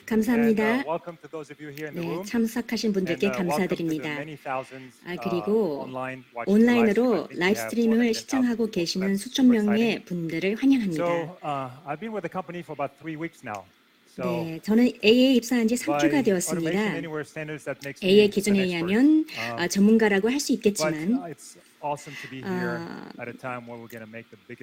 감사합니다. 네, 네, 참석하신 분들께 감사드립니다. 그리고 온라인으로 온라인으로 라이브 스트리밍을 시청하고 계시는 수천 명의 분들을 환영합니다. 네, 저는 A에 입사한 지 3주가 되었습니다. A의 기준에 의하면 전문가라고 할 수 있겠지만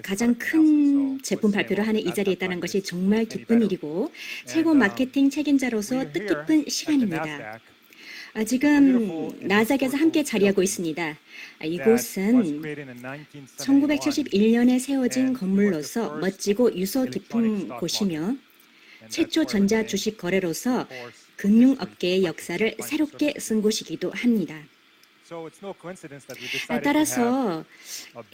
가장 큰 제품 발표를 하는 이 자리에 있다는 것이 정말 기쁜 일이고 최고 마케팅 책임자로서 뜻깊은 시간입니다. 지금 나스닥에서 함께 자리하고 있습니다. 이곳은 1971년에 세워진 건물로서 멋지고 유서 깊은 곳이며 최초 전자 주식 거래로서 금융업계의 역사를 새롭게 쓴 곳이기도 합니다. 따라서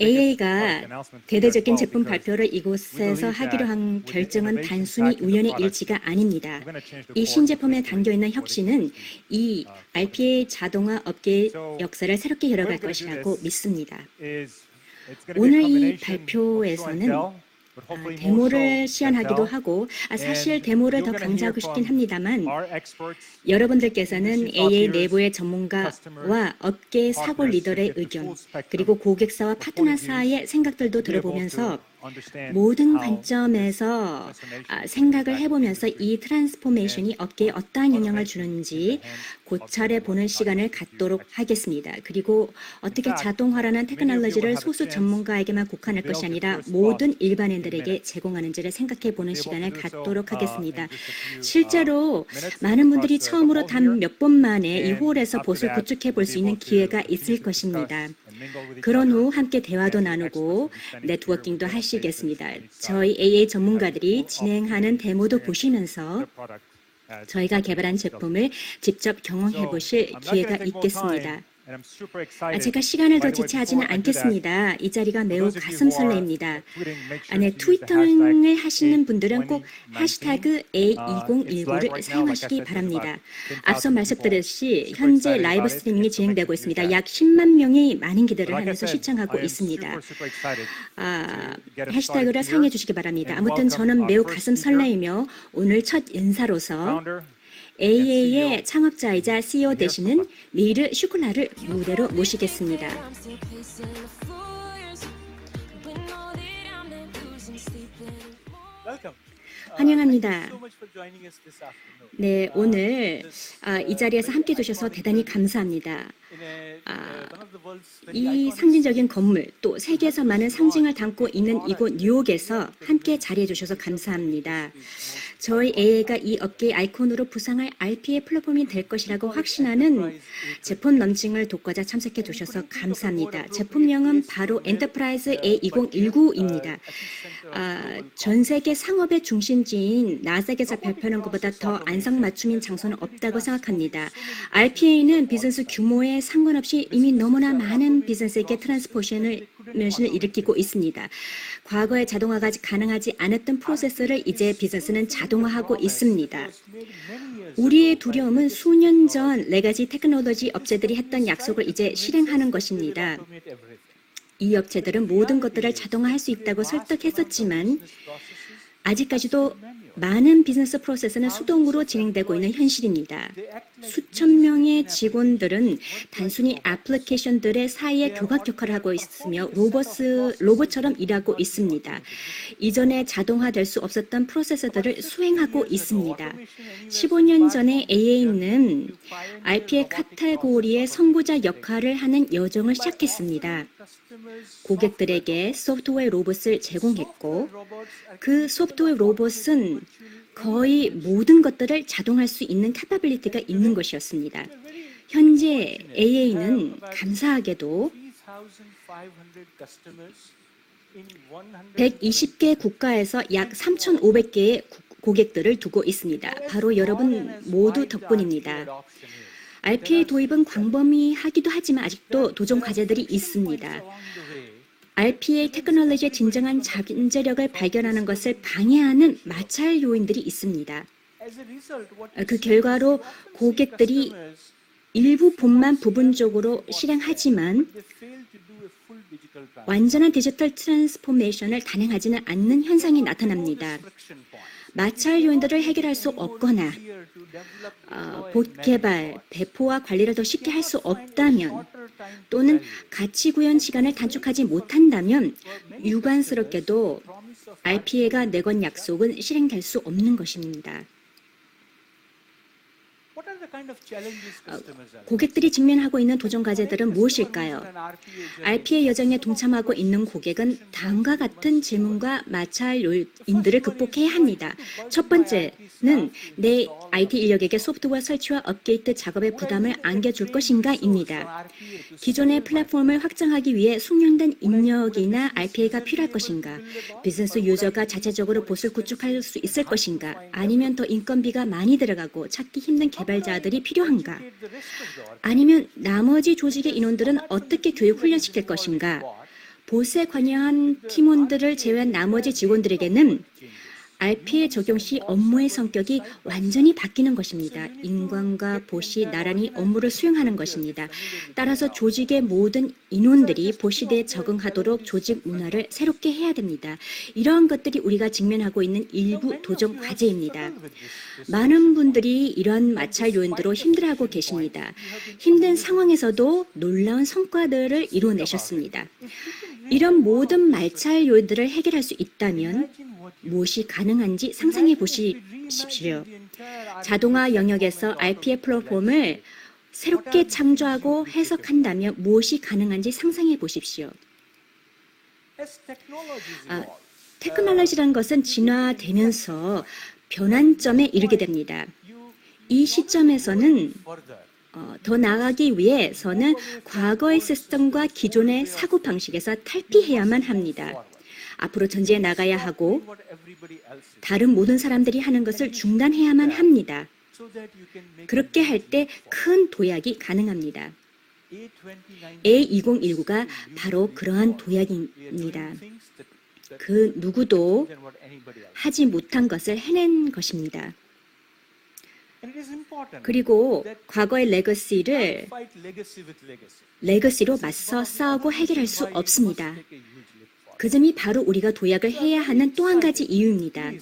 AA가 대대적인 제품 발표를 이곳에서 하기로 한 결정은 단순히 우연의 일치가 아닙니다. 이 신제품에 담겨있는 혁신은 이 RPA 자동화 업계의 역사를 새롭게 열어갈 것이라고 믿습니다. 오늘 이 발표에서는 데모를 시연하기도 하고 사실 데모를 더 강조하고 싶긴 합니다만 여러분들께서는 AA 내부의 전문가와 업계 사고 리더의 의견 그리고 고객사와 파트너사의 생각들도 들어보면서 모든 관점에서 생각을 해보면서 이 트랜스포메이션이 업계에 어떠한 영향을 주는지 고찰해 보는 시간을 갖도록 하겠습니다. 그리고 어떻게 자동화라는 테크놀로지를 소수 전문가에게만 국한할 것이 아니라 모든 일반인들에게 제공하는지를 생각해 보는 시간을 갖도록 하겠습니다. 실제로 많은 분들이 처음으로 단 몇 번 만에 이 홀에서 봇을 구축해 볼 수 있는 기회가 있을 것입니다. 그런 후 함께 대화도 나누고 네트워킹도 하시겠습니다. 저희 AA 전문가들이 진행하는 데모도 보시면서 저희가 개발한 제품을 직접 경험해 보실 기회가 있겠습니다. 제가 시간을 더 지체하지는 않겠습니다. 이 자리가 매우 가슴 설레입니다. 트위터를 하시는 분들은 꼭 해시태그 A2019를 사용하시기 바랍니다. 앞서 말씀드렸듯이 현재 라이브 스트리밍이 진행되고 있습니다. 약 10만 명이 많은 기대를 하면서 시청하고 있습니다. 해시태그를 사용해 주시기 바랍니다. 아무튼 저는 매우 가슴 설레이며 오늘 첫 인사로서 AA의 창업자이자 CEO 되시는 미르 슈클라를 무대로 모시겠습니다. 환영합니다. 네, 오늘 이 자리에서 함께 해주셔서 대단히 감사합니다. 이 상징적인 건물, 또 세계에서 많은 상징을 담고 있는 이곳 뉴욕에서 함께 자리해 주셔서 감사합니다. 저희 AA가 이 업계의 아이콘으로 부상할 RPA 플랫폼이 될 것이라고 확신하는 제품 런칭을 돕고자 참석해 주셔서 감사합니다. 제품명은 바로 엔터프라이즈 A2019입니다. 전 세계 상업의 중심지인 나스닥에서 발표하는 것보다 더 안성맞춤인 장소는 없다고 생각합니다. RPA는 비즈니스 규모에 상관없이 이미 너무나 많은 비즈니스에게 트랜스포메이션을 일으키고 있습니다. 과거에 자동화가 가능하지 않았던 프로세스를 이제 비즈니스는 자동화하고 있습니다. 우리의 두려움은 수년 전 레가시 테크놀로지 업체들이 했던 약속을 이제 실행하는 것입니다. 이 업체들은 모든 것들을 자동화할 수 있다고 설득했었지만 아직까지도 많은 비즈니스 프로세스는 수동으로 진행되고 있는 현실입니다. 수천 명의 직원들은 단순히 애플리케이션들의 사이에 교각 역할을 하고 있으며 로봇처럼 일하고 있습니다. 이전에 자동화될 수 없었던 프로세스들을 수행하고 있습니다. 15년 전에 AA는 RPA 카테고리의 선구자 역할을 하는 여정을 시작했습니다. 고객들에게 소프트웨어 로봇을 제공했고 그 소프트웨어 로봇은 거의 모든 것들을 자동할 수 있는 캐파빌리티가 있는 것이었습니다. 현재 AA는 감사하게도 120개 국가에서 약 3,500개의 고객들을 두고 있습니다. 바로 여러분 모두 덕분입니다. RPA 도입은 광범위하기도 하지만 아직도 도전 과제들이 있습니다. RPA 테크놀로지의 진정한 잠재력을 발견하는 것을 방해하는 마찰 요인들이 있습니다. 그 결과로 고객들이 일부 본만 부분적으로 실행하지만 완전한 디지털 트랜스포메이션을 단행하지는 않는 현상이 나타납니다. 마찰 요인들을 해결할 수 없거나 봇 개발, 배포와 관리를 더 쉽게 할 수 없다면 또는 가치 구현 시간을 단축하지 못한다면 유관스럽게도 RPA가 내건 약속은 실행될 수 없는 것입니다. 고객들이 직면하고 있는 도전 과제들은 무엇일까요? RPA 여정에 동참하고 있는 고객은 다음과 같은 질문과 마찰 요인들을 극복해야 합니다. 첫 번째는 내 IT 인력에게 소프트웨어 설치와 업데이트 작업의 부담을 안겨줄 것인가입니다. 기존의 플랫폼을 확장하기 위해 숙련된 인력이나 RPA가 필요할 것인가? 비즈니스 유저가 자체적으로 봇을 구축할 수 있을 것인가? 아니면 더 인건비가 많이 들어가고 찾기 힘든 개발자들이 필요한가? 아니면 나머지 조직의 인원들은 어떻게 교육 훈련시킬 것인가? 봇에 관여한 팀원들을 제외한 나머지 직원들에게는 RPA 적용 시 업무의 성격이 완전히 바뀌는 것입니다. 인간과 봇이 나란히 업무를 수행하는 것입니다. 따라서 조직의 모든 인원들이 봇 시대에 적응하도록 조직 문화를 새롭게 해야 됩니다. 이러한 것들이 우리가 직면하고 있는 일부 도전 과제입니다. 많은 분들이 이러한 마찰 요인으로 힘들어하고 계십니다. 힘든 상황에서도 놀라운 성과들을 이뤄내셨습니다. 이런 모든 마찰 요인들을 해결할 수 있다면 무엇이 가능한지 상상해 보십시오. 자동화 영역에서 RPA 플랫폼을 새롭게 창조하고 해석한다면 무엇이 가능한지 상상해 보십시오. 테크놀로지라는 것은 진화되면서 변환점에 이르게 됩니다. 이 시점에서는 더 나아가기 위해서는 과거의 시스템과 기존의 사고 방식에서 탈피해야만 합니다. 앞으로 전진해 나가야 하고 다른 모든 사람들이 하는 것을 중단해야만 합니다. 그렇게 할 때 큰 도약이 가능합니다. A2019가 바로 그러한 도약입니다. 그 누구도 하지 못한 것을 해낸 것입니다. 그리고 과거의 레거시로 맞서 싸우고 해결할 수 없습니다. 그 점이 바로 우리가 도약을 해야 하는 또 한 가지 이유입니다.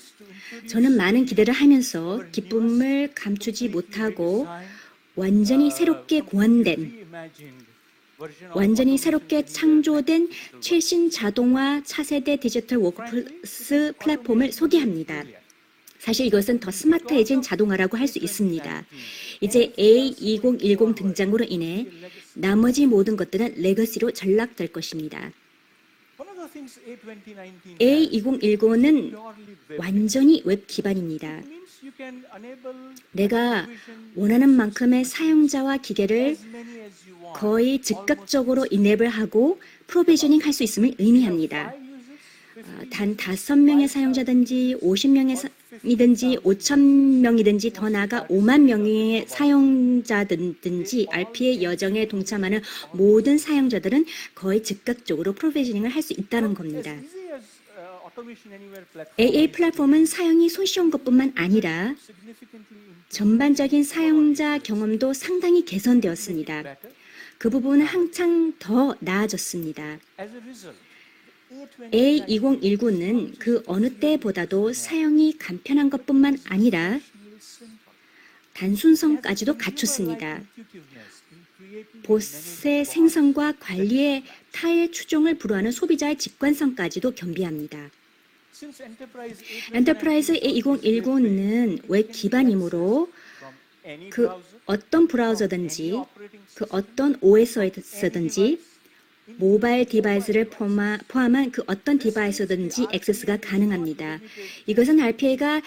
저는 많은 기대를 하면서 기쁨을 감추지 못하고 완전히 새롭게 창조된 최신 자동화 차세대 디지털 워크플레이스 플랫폼을 소개합니다. 사실 이것은 더 스마트해진 자동화라고 할 수 있습니다. 이제 A2010 등장으로 인해 나머지 모든 것들은 레거시로 전락될 것입니다. A2019는 완전히 웹 기반입니다. 내가 원하는 만큼의 사용자와 기계를 거의 즉각적으로 이네이블하고 프로비저닝 할 수 있음을 의미합니다. 단 5명의 사용자든지 50명이든지 5,000명이든지 더 나아가 5만 명의 사용자든지 RPA 여정에 동참하는 모든 사용자들은 거의 즉각적으로 프로비저닝을 할 수 있다는 겁니다. AA 플랫폼은 사용이 손쉬운 것뿐만 아니라 전반적인 사용자 경험도 상당히 개선되었습니다. 그 부분은 한창 더 나아졌습니다. A2019는 그 어느 때보다도 사용이 간편한 것뿐만 아니라 단순성까지도 갖췄습니다. 봇의 생성과 관리에 타의 추종을 불허하는 소비자의 직관성까지도 겸비합니다. 엔터프라이즈 A2019는 웹 기반이므로 그 어떤 브라우저든지 그 어떤 OS든지 모바일 디바이스를 포함한 그 어떤 디바이스든지 액세스가 가능합니다. 이것은 RPA가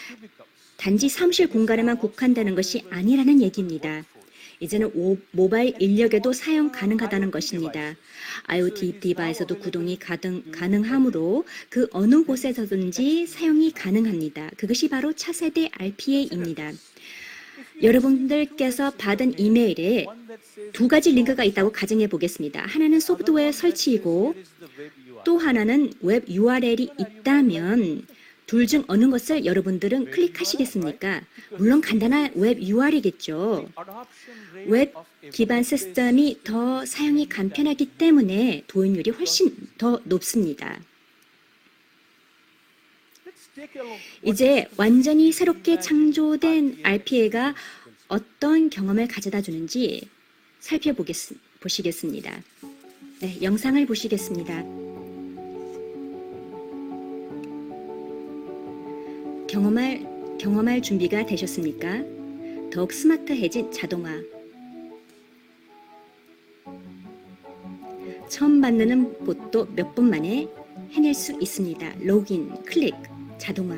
단지 사무실 공간에만 국한되는 것이 아니라는 얘기입니다. 이제는 모바일 인력에도 사용 가능하다는 것입니다. IoT 디바이스도 구동이 가능하므로 그 어느 곳에서든지 사용이 가능합니다. 그것이 바로 차세대 RPA입니다. 여러분들께서 받은 이메일에 2가지 링크가 있다고 가정해 보겠습니다. 하나는 소프트웨어 설치이고 또 하나는 웹 URL이 있다면 둘 중 어느 것을 여러분들은 클릭하시겠습니까? 물론 간단한 웹 URL이겠죠. 웹 기반 시스템이 더 사용이 간편하기 때문에 도입률이 훨씬 더 높습니다. 이제 완전히 새롭게 창조된 RPA가 어떤 경험을 가져다 주는지 살펴보시겠습니다. 네, 영상을 보시겠습니다. 경험할 준비가 되셨습니까? 더욱 스마트해진 자동화. 처음 만드는 것도 몇 분 만에 해낼 수 있습니다. 로그인, 클릭, 자동화.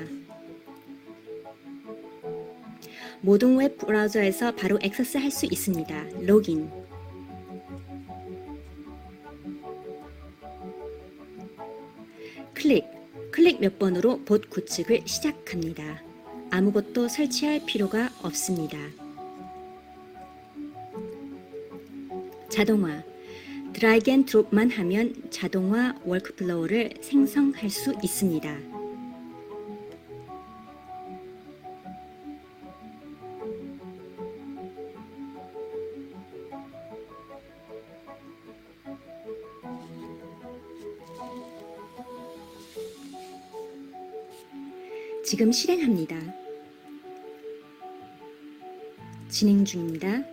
모든 웹 브라우저에서 바로 액세스할 수 있습니다. 로그인. 클릭 몇 번으로 봇 구축을 시작합니다. 아무것도 설치할 필요가 없습니다. 자동화. 드래그 앤 드롭만 하면 자동화 워크플로우를 생성할 수 있습니다. 지금 실행합니다. 진행 중입니다.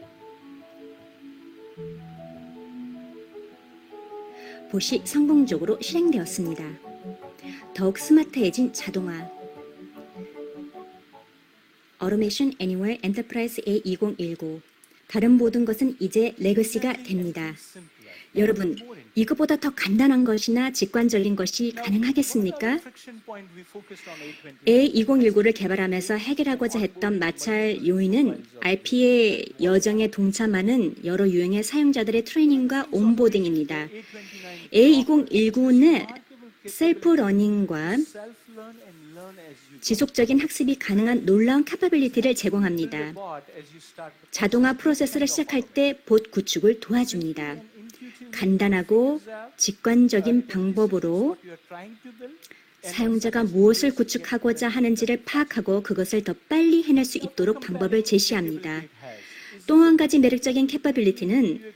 봇이 성공적으로 실행되었습니다. 더욱 스마트해진 자동화. Automation Anywhere Enterprise A2019. 다른 모든 것은 이제 레거시가 됩니다. 여러분, 이거보다 더 간단한 것이나 직관적인 것이 가능하겠습니까? A2019를 개발하면서 해결하고자 했던 마찰 요인은 RPA 여정에 동참하는 여러 유형의 사용자들의 트레이닝과 온보딩입니다. A2019는 셀프 러닝과 지속적인 학습이 가능한 놀라운 캐퍼빌리티를 제공합니다. 자동화 프로세스를 시작할 때 봇 구축을 도와줍니다. 간단하고 직관적인 방법으로 사용자가 무엇을 구축하고자 하는지를 파악하고 그것을 더 빨리 해낼 수 있도록 방법을 제시합니다. 또 한 가지 매력적인 캐퍼빌리티는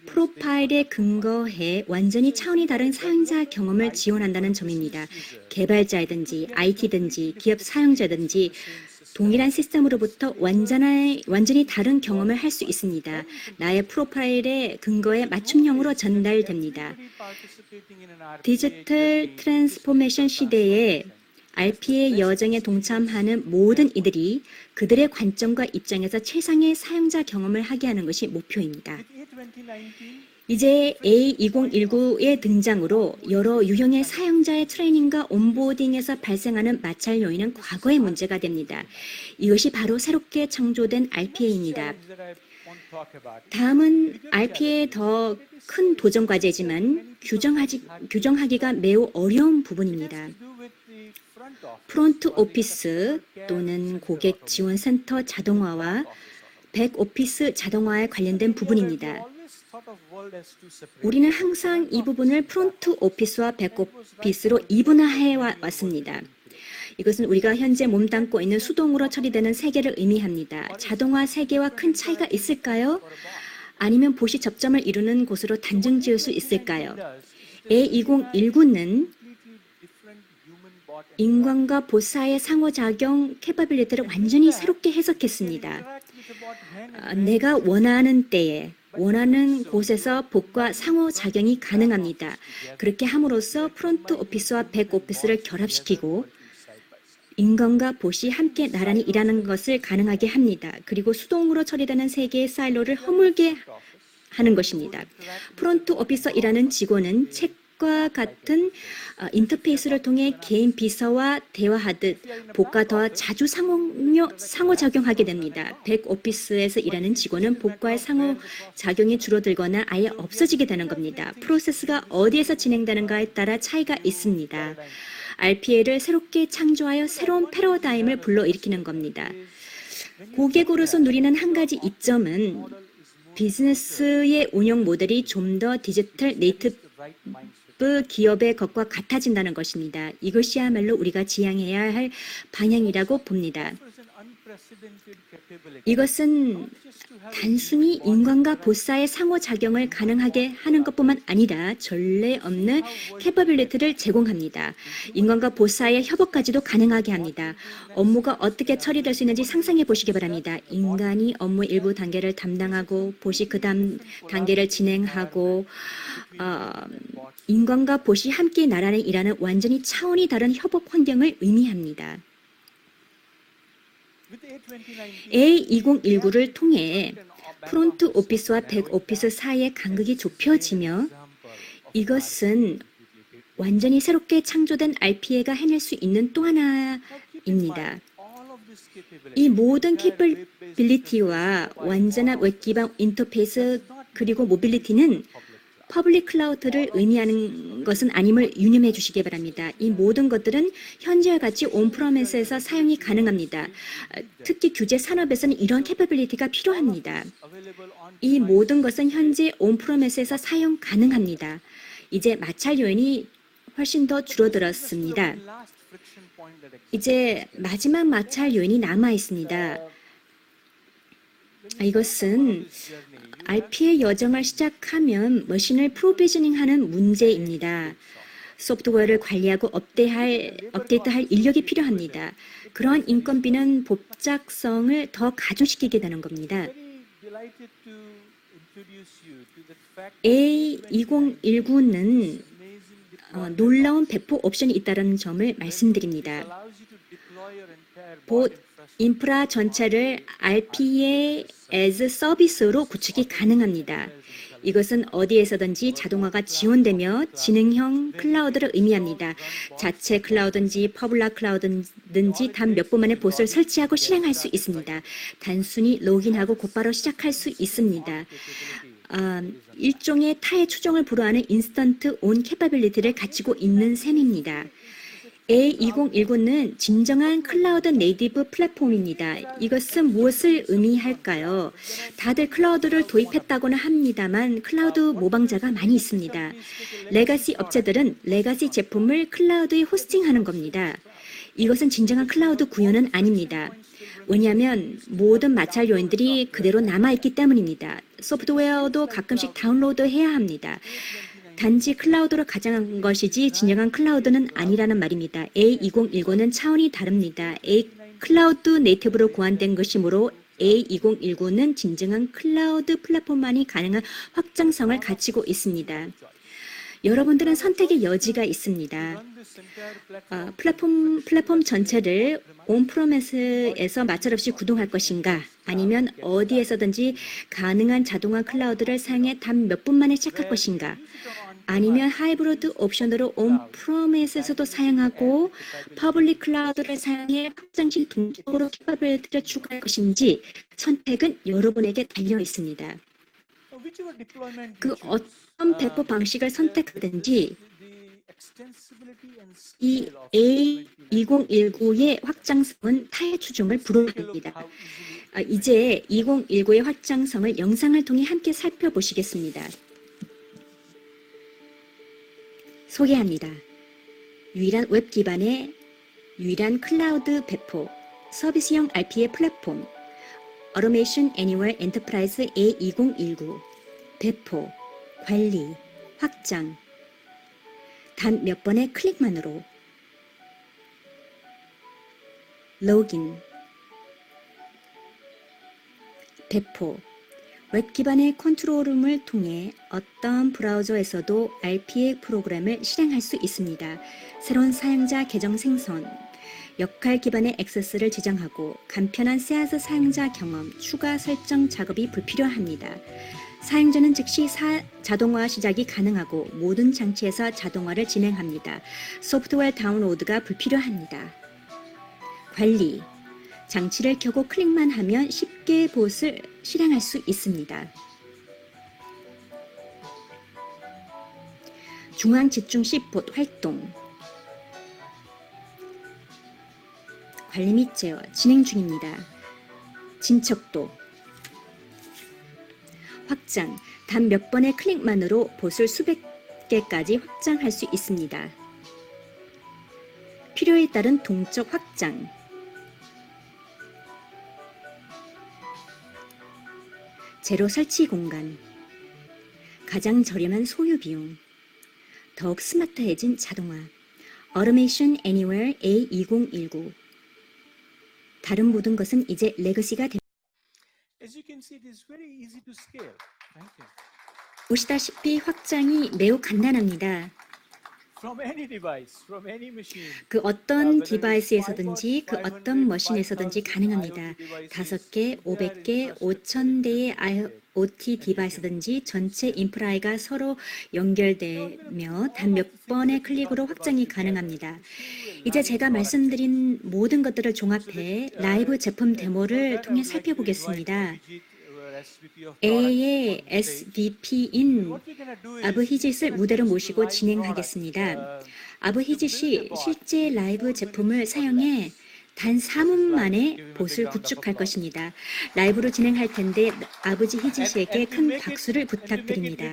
프로파일에 근거해 완전히 차원이 다른 사용자 경험을 지원한다는 점입니다. 개발자이든지 IT든지 기업 사용자든지 동일한 시스템으로부터 완전히 다른 경험을 할 수 있습니다. 나의 프로파일의 근거에 맞춤형으로 전달됩니다. 디지털 트랜스포메이션 시대에 RPA 여정에 동참하는 모든 이들이 그들의 관점과 입장에서 최상의 사용자 경험을 하게 하는 것이 목표입니다. 이제 A2019의 등장으로 여러 유형의 사용자의 트레이닝과 온보딩에서 발생하는 마찰 요인은 과거의 문제가 됩니다. 이것이 바로 새롭게 창조된 RPA입니다. 다음은 RPA의 더 큰 도전 과제지만 규정하기가 매우 어려운 부분입니다. 프론트 오피스 또는 고객 지원 센터 자동화와 백 오피스 자동화에 관련된 부분입니다. 우리는 항상 이 부분을 프론트 오피스와 백 오피스로 이분화해 왔습니다. 이것은 우리가 현재 몸담고 있는 수동으로 처리되는 세계를 의미합니다. 자동화 세계와 큰 차이가 있을까요? 아니면 봇이 접점을 이루는 곳으로 단정 지을 수 있을까요? A2019는 인간과 봇 사이의 상호작용 캐퍼빌리티를 완전히 새롭게 해석했습니다. 내가 원하는 때에 원하는 곳에서 봇과 상호작용이 가능합니다. 그렇게 함으로써 프론트 오피스와 백 오피스를 결합시키고 인간과 봇이 함께 나란히 일하는 것을 가능하게 합니다. 그리고 수동으로 처리되는 세계의 사일로를 허물게 하는 것입니다. 프론트 오피스에 일하는 직원은 책과 같은 인터페이스를 통해 개인 비서와 대화하듯 봇과 더 자주 상호작용하게 됩니다. 백 오피스에서 일하는 직원은 봇과의 상호작용이 줄어들거나 아예 없어지게 되는 겁니다. 프로세스가 어디에서 진행되는가에 따라 차이가 있습니다. RPA를 새롭게 창조하여 새로운 패러다임을 불러일으키는 겁니다. 고객으로서 누리는 한 가지 이점은 비즈니스의 운영 모델이 좀 더 디지털 네이티브 기업의 것과 같아진다는 것입니다. 이것이야말로 우리가 지향해야 할 방향이라고 봅니다. 이것은 단순히 인간과 보사의 상호작용을 가능하게 하는 것뿐만 아니라 전례 없는 캐퍼빌리티를 제공합니다. 인간과 보사의 협업까지도 가능하게 합니다. 업무가 어떻게 처리될 수 있는지 상상해 보시기 바랍니다. 인간이 업무 일부 단계를 담당하고 봇이 그 다음 단계를 진행하고 인간과 봇이 함께 나란히 일하는 완전히 차원이 다른 협업 환경을 의미합니다. A2019를 통해 프론트 오피스와 백 오피스 사이의 간극이 좁혀지며 이것은 완전히 새롭게 창조된 RPA가 해낼 수 있는 또 하나입니다. 이 모든 캐퍼빌리티와 완전한 웹 기반 인터페이스 그리고 모빌리티는 퍼블릭 클라우드를 의미하는 것은 아님을 유념해 주시기 바랍니다. 이 모든 것들은 현재와 같이 온프로미스에서 사용이 가능합니다. 특히 규제 산업에서는 이런 캐퍼빌리티가 필요합니다. 이 모든 것은 현재 온프로미스에서 사용 가능합니다. 이제 마찰 요인이 훨씬 더 줄어들었습니다. 이제 마지막 마찰 요인이 남아 있습니다. 이것은 RPA 여정을 시작하면 머신을 프로비저닝하는 문제입니다. 소프트웨어를 관리하고 업데이트할 인력이 필요합니다. 그러한 인건비는 복잡성을 더 가중시키게 되는 겁니다. A2019는 놀라운 배포 옵션이 있다는 점을 말씀드립니다. 봇 인프라 전체를 RPA as 서비스로 구축이 가능합니다. 이것은 어디에서든지 자동화가 지원되며 지능형 클라우드를 의미합니다. 자체 클라우드인지 퍼블릭 클라우드인지 단 몇 분 만에 봇을 설치하고 실행할 수 있습니다. 단순히 로그인하고 곧바로 시작할 수 있습니다. 일종의 타의 추종을 불허하는 인스턴트 온 캐퍼빌리티를 갖추고 있는 셈입니다. A2019는 진정한 클라우드 네이티브 플랫폼입니다. 이것은 무엇을 의미할까요? 다들 클라우드를 도입했다고는 합니다만 클라우드 모방자가 많이 있습니다. 레가시 업체들은 레가시 제품을 클라우드에 호스팅하는 겁니다. 이것은 진정한 클라우드 구현은 아닙니다. 왜냐하면 모든 마찰 요인들이 그대로 남아있기 때문입니다. 소프트웨어도 가끔씩 다운로드해야 합니다. 단지 클라우드로 가장한 것이지 진정한 클라우드는 아니라는 말입니다. A2019는 차원이 다릅니다. 클라우드 네이티브로 고안된 것이므로 A2019는 진정한 클라우드 플랫폼만이 가능한 확장성을 갖추고 있습니다. 여러분들은 선택의 여지가 있습니다. 플랫폼 전체를 온프로미스에서 마찰 없이 구동할 것인가 아니면 어디에서든지 가능한 자동화 클라우드를 사용해 단 몇 분 만에 시작할 것인가 아니면 하이브리드 옵션으로 온프로미스에서도 사용하고 퍼블릭 클라우드를 사용해 확장식 동적으로 캐퍼빌리티를 추가할 것인지 선택은 여러분에게 달려 있습니다. 그 어떤 배포 방식을 선택하든지 이 A2019의 확장성은 타의 추종을 불허합니다. 이제 2019의 확장성을 영상을 통해 함께 살펴보시겠습니다. 소개합니다. 유일한 웹 기반의 유일한 클라우드 배포, 서비스형 RPA 플랫폼, Automation Anywhere Enterprise A2019, 배포, 관리, 확장, 단 몇 번의 클릭만으로 로그인, 배포, 웹 기반의 컨트롤룸을 통해 어떤 브라우저에서도 RPA 프로그램을 실행할 수 있습니다. 새로운 사용자 계정 생성, 역할 기반의 액세스를 지정하고 간편한 SaaS 사용자 경험, 추가 설정 작업이 불필요합니다. 사용자는 즉시 자동화 시작이 가능하고 모든 장치에서 자동화를 진행합니다. 소프트웨어 다운로드가 불필요합니다. 관리, 장치를 켜고 클릭만 하면 쉽게 봇을 실행할 수 있습니다. 중앙 집중 시 봇 활동, 관리 및 제어 진행 중입니다. 진척도, 확장, 단 몇 번의 클릭만으로 봇을 수백 개까지 확장할 수 있습니다. 필요에 따른 동적 확장, 제로 설치 공간, 가장 저렴한 소유 비용, 더욱 스마트해진 자동화, Automation Anywhere A2019. 다른 모든 것은 이제 레거시가 됩니다. As you can see, it is very easy to scale. Thank you. 보시다시피 확장이 매우 간단합니다. From any device, from any machine. 그 어떤 디바이스에서든지 그 어떤 머신에서든지 가능합니다. 5개, 500개, 5,000대의 IoT 디바이스든지 전체 인프라가 서로 연결되며 단 몇 번의 클릭으로 확장이 가능합니다. 이제 제가 말씀드린 모든 것들을 종합해 라이브 제품 데모를 통해 살펴보겠습니다. A의 SVP인 아브히짓을 무대로 모시고 진행하겠습니다. 아브히짓이 실제 라이브 제품을 사용해 단 4분 만에 봇을 구축할 것입니다. 라이브로 진행할 텐데 아브히짓에게 큰 박수를 부탁드립니다.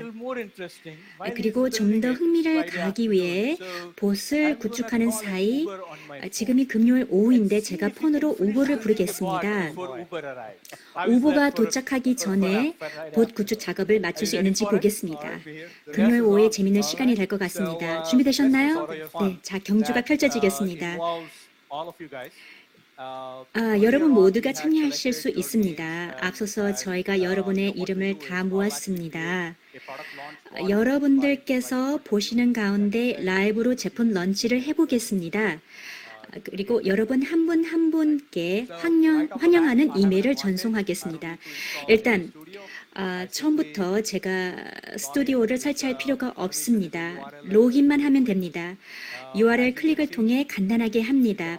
그리고 좀 더 흥미를 가하기 위해 봇을 구축하는 사이 지금이 금요일 오후인데 제가 폰으로 우버를 부르겠습니다. 우버가 도착하기 전에 봇 구축 작업을 마칠 수 있는지 보겠습니다. 금요일 오후에 재밌는 시간이 될 것 같습니다. 준비되셨나요? 네, 자 경주가 펼쳐지겠습니다. 여러분 모두가 참여하실 수 있습니다. 앞서서 저희가 여러분의 이름을 다 모았습니다. 여러분들께서 보시는 가운데 라이브로 제품 런치를 해보겠습니다. 그리고 여러분 한 분 한 분께 환영하는 이메일을 전송하겠습니다. 일단 처음부터 제가 스튜디오를 설치할 필요가 없습니다. 로그인만 하면 됩니다. URL 클릭을 통해 간단하게 합니다.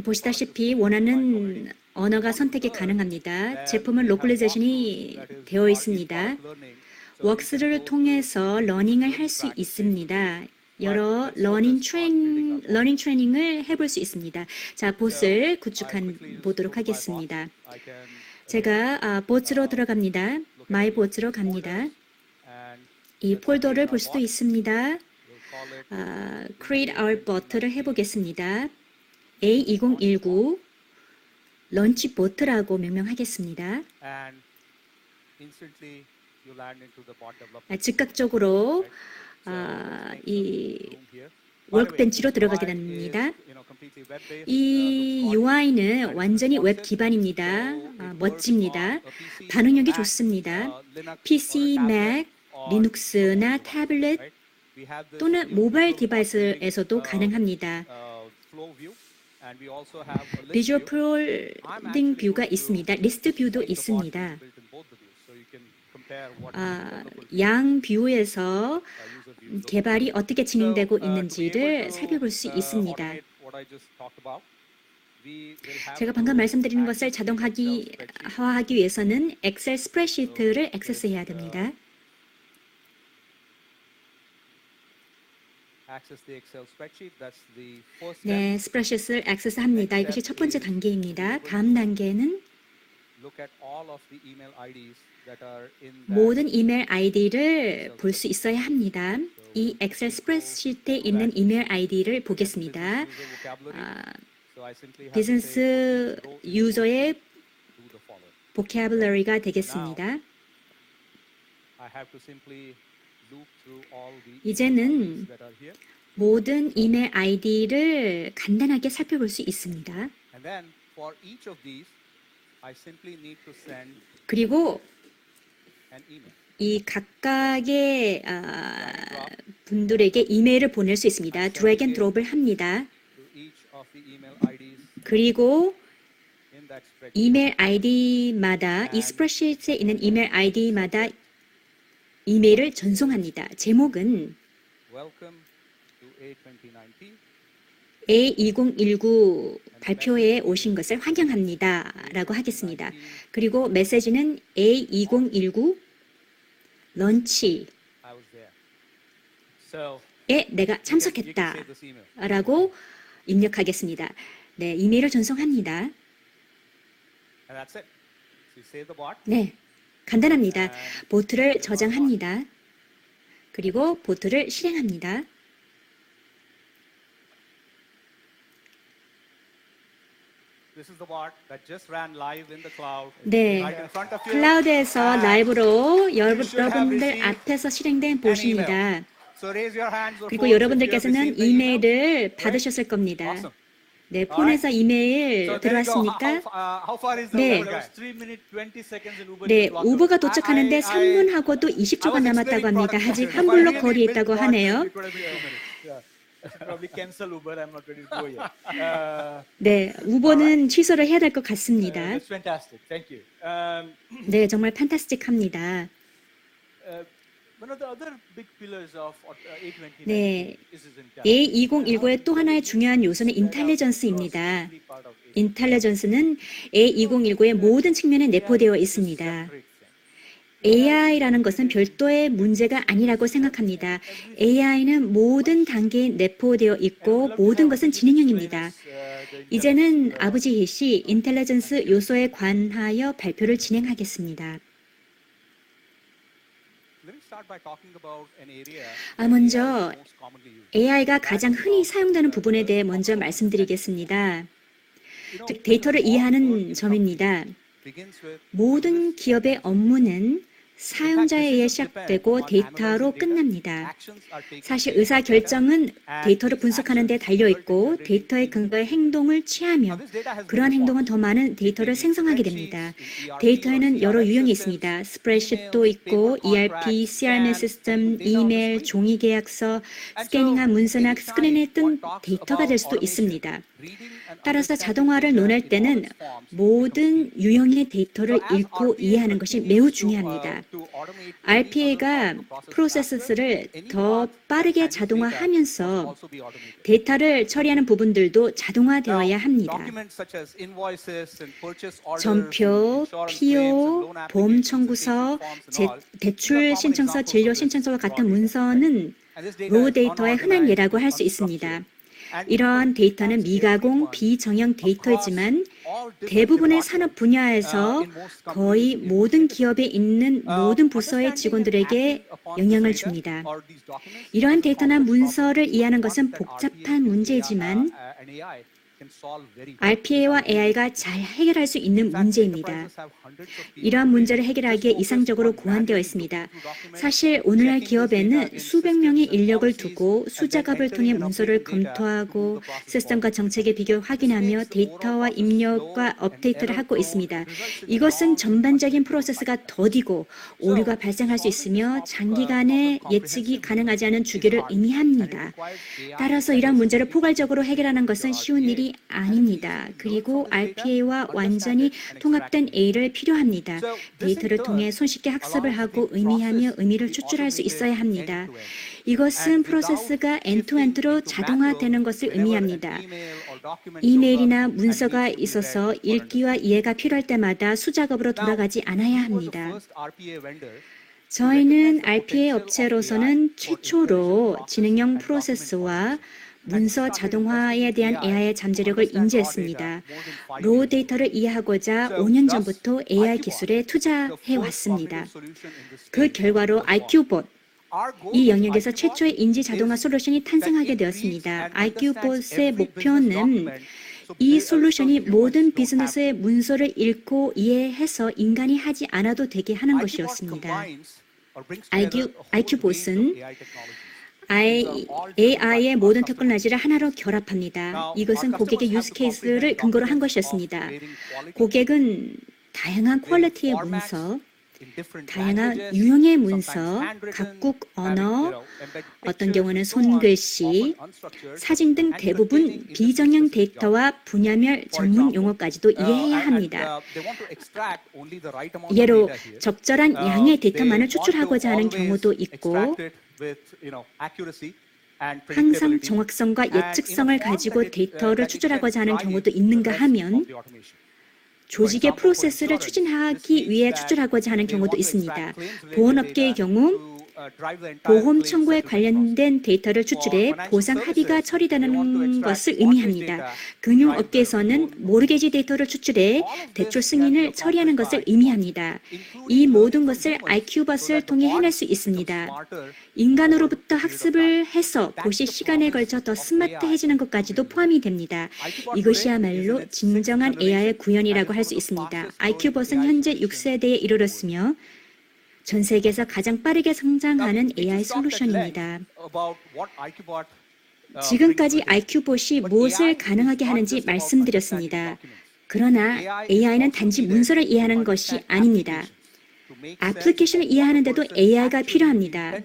보시다시피 원하는 언어가 선택이 가능합니다. 제품은 로컬리제이션이 되어 있습니다. 웍스를 통해서 러닝을 할 수 있습니다. 여러 러닝 트레이닝을 해볼 수 있습니다. 자, 봇을 보도록 하겠습니다. 제가 봇으로 들어갑니다. 마이 봇으로 갑니다. 이 폴더를 볼 수도 있습니다. Create Our Bot를 해보겠습니다. A2019 런치 보트라고 명명하겠습니다. 즉각적으로 이 워크벤치로 들어가게 됩니다. 이 UI는 완전히 웹 기반입니다. 멋집니다. 반응력이 좋습니다. PC, Mac, 리눅스나 태블릿 또는 모바일 디바이스에서도 가능합니다. 비주얼 폴딩 뷰가 있습니다. 리스트 뷰도 있습니다. 양 뷰에서 개발이 어떻게 진행되고 있는지를 살펴볼 수 있습니다. 제가 방금 말씀드린 것을 자동화하기 위해서는 엑셀 스프레드시트를 액세스해야 됩니다. 네, 스프레드시트를 액세스합니다. 이것이 첫 번째 단계입니다. 다음 단계는 모든 이메일 아이디를 볼 수 있어야 합니다. 이 엑셀 스프레드시트에 있는 이메일 아이디를 보겠습니다. 비즈니스 유저의 보캐블러리가 되겠습니다. 이제는 모든 이메일 아이디를 간단하게 살펴볼 수 있습니다. 그리고 이 각각의 분들에게 이메일을 보낼 수 있습니다. 드래그 앤 드롭을 합니다. 그리고 이메일 아이디마다 이 스프레드시트에 있는 이메일 아이디마다 이메일을 전송합니다. 제목은 A2019 발표회에 오신 것을 환영합니다. 라고 하겠습니다. 그리고 메시지는 A2019 런치에 내가 참석했다. 라고 입력하겠습니다. 네, 이메일을 전송합니다. 네, 간단합니다. 보트를 저장합니다. 그리고 보트를 실행합니다. This is the bot that just ran live in the cloud. 네, Right in front of you. 클라우드에서 And 라이브로 you should have 여러분들 received 앞에서 실행된 an 보시입니다. email. So raise your hands or 그리고 phones if you have 여러분들께서는 received the email. 이메일을 받으셨을 겁니다. Awesome. 네, 폰에서 So 이메일 there you go. 들어왔습니까? How far is the 네. Uber It guy? was 3 minutes, 20 seconds in Uber. 네, to clock 우버가 out. 도착하는데 I 3분하고도 20초가 was 남았다고 explaining 합니다. product 아직 features. 한 If I 블록 really 거리에 built 있다고 bot, 하네요. it would have been 2 minutes. Yeah. I should probably cancel Uber. I'm not ready to go yet. 네, 우버는 취소를 해야 될 것 같습니다. That's fantastic. Thank you. 네, 정말 판타스틱합니다. One of the other big pillars of A20 네, is intelligence. A2019의 또 하나의 중요한 요소는 인텔리전스입니다. 인텔리전스는 A2019의 모든 측면에 내포되어 있습니다. AI라는 것은 별도의 문제가 아니라고 생각합니다. AI는 모든 단계에 내포되어 있고 모든 것은 지능형입니다. 이제는 아부지 힐씨 인텔리전스 요소에 관하여 발표를 진행하겠습니다. Let me start by talking about an area 먼저 that is most commonly used. AI가 가장 흔히 사용되는 부분에 대해 먼저 말씀드리겠습니다. 즉 데이터를 이해하는 점입니다. Begins with 모든 기업의 업무는 사용자에 의해 시작되고 데이터로 끝납니다. 사실 의사 결정은 데이터를 분석하는 데 달려 있고 데이터에 근거해 행동을 취하며 그러한 행동은 더 많은 데이터를 생성하게 됩니다. 데이터에는 여러 유형이 있습니다. 스프레드시트도 있고 ERP, CRM 시스템, 이메일, 종이 계약서, 스캐닝한 문서나 스크린에 뜬 데이터가 될 수도 있습니다. 따라서 자동화를 논할 때는 모든 유형의 데이터를 읽고 이해하는 것이 매우 중요합니다. RPA가 프로세스를 더 빠르게 자동화하면서 데이터를 처리하는 부분들도 자동화되어야 합니다. 전표, PO, 보험 청구서, 대출 신청서, 진료 신청서와 같은 문서는 로 데이터의 흔한 예라고 할 수 있습니다. 이러한 데이터는 미가공, 비정형 데이터이지만 대부분의 산업 분야에서 거의 모든 기업에 있는 모든 부서의 직원들에게 영향을 줍니다. 이러한 데이터나 문서를 이해하는 것은 복잡한 문제이지만 RPA와 AI가 잘 해결할 수 있는 문제입니다. 이러한 문제를 해결하기에 이상적으로 고안되어 있습니다. 사실 오늘날 기업에는 수백 명의 인력을 두고 수작업을 통해 문서를 검토하고 시스템과 정책의 비교를 확인하며 데이터와 입력과 업데이트를 하고 있습니다. 이것은 전반적인 프로세스가 더디고 오류가 발생할 수 있으며 장기간의 예측이 가능하지 않은 주기를 의미합니다. 따라서 이러한 문제를 포괄적으로 해결하는 것은 쉬운 일이 아닙니다. 그리고 RPA와 완전히 통합된 A를 필요합니다. 데이터를 통해 손쉽게 학습을 하고 의미하며 의미를 추출할 수 있어야 합니다. 이것은 프로세스가 엔드투엔드로 자동화되는 것을 의미합니다. 이메일이나 문서가 있어서 읽기와 이해가 필요할 때마다 수작업으로 돌아가지 않아야 합니다. 저희는 RPA 업체로서는 최초로 지능형 프로세스와 문서 자동화에 대한 AI의 잠재력을 인지했습니다. 로 데이터를 이해하고자 5년 전부터 AI 기술에 투자해 왔습니다. 그 결과로 IQ봇, 이 영역에서 최초의 인지 자동화 솔루션이 탄생하게 되었습니다. IQ봇의 목표는 이 솔루션이 모든 비즈니스의 문서를 읽고 이해해서 인간이 하지 않아도 되게 하는 것이었습니다. IQ봇은 AI의 모든 테크놀로지를 하나로 결합합니다. 이것은 고객의 유스 케이스를 근거로 한 것이었습니다. 고객은 다양한 퀄리티의 문서, 다양한 유형의 문서, 각국 언어, 어떤 경우는 손글씨, 사진 등 대부분 비정형 데이터와 분야별 전문 용어까지도 이해해야 합니다. 예로 적절한 양의 데이터만을 추출하고자 하는 경우도 있고 항상 정확성과 예측성을 가지고 데이터를 추출하고자 하는 경우도 있는가 하면 조직의 프로세스를 추진하기 위해 추출하고자 하는 경우도 있습니다. 보안업계의 경우 drive the entire 보험 claim 청구에 settlement process. 관련된 데이터를 추출해 보상 합의가 처리되는 것을 의미합니다. 금융업계에서는 모르게지 데이터를 추출해 대출 승인을 처리하는 것을 의미합니다. 이 모든 것을 IQ봇을 통해 해낼 수 있습니다. 인간으로부터 학습을 해서 도시 시간에 걸쳐 더 스마트해지는 것까지도 포함이 됩니다. 이것이야말로 진정한 AI의 구현이라고 할 수 있습니다. IQ봇은 현재 6세대에 이르렀으며 전 세계에서 가장 빠르게 성장하는 AI 솔루션입니다. 지금까지 IQ봇이 무엇을 가능하게 하는지 말씀드렸습니다. 그러나 AI는 단지 문서를 이해하는 것이 아닙니다. 애플리케이션을 이해하는데도 AI가 필요합니다.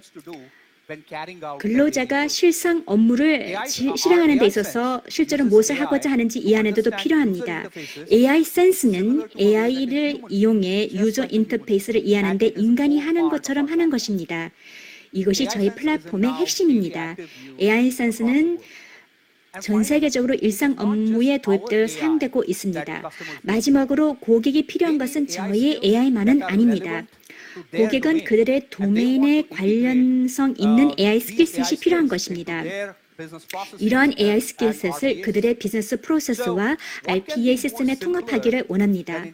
근로자가 실상 업무를 실행하는 데 있어서 실제로 무엇을 하고자 하는지 이해하는 데도 필요합니다. AI 센스는 AI를 이용해 유저 인터페이스를 이해하는 데 인간이 하는 것처럼 하는 것입니다. 이것이 저희 플랫폼의 핵심입니다. AI 센스는 전 세계적으로 일상 업무에 도입되어 사용되고 있습니다. 마지막으로 고객이 필요한 것은 저희의 AI만은 아닙니다. 고객은 그들의 도메인에 관련성 있는 AI 스킬셋이 필요한 것입니다. 이러한 AI 스킬셋을 그들의 비즈니스 프로세스와 RPA 시스템에 통합하기를 원합니다.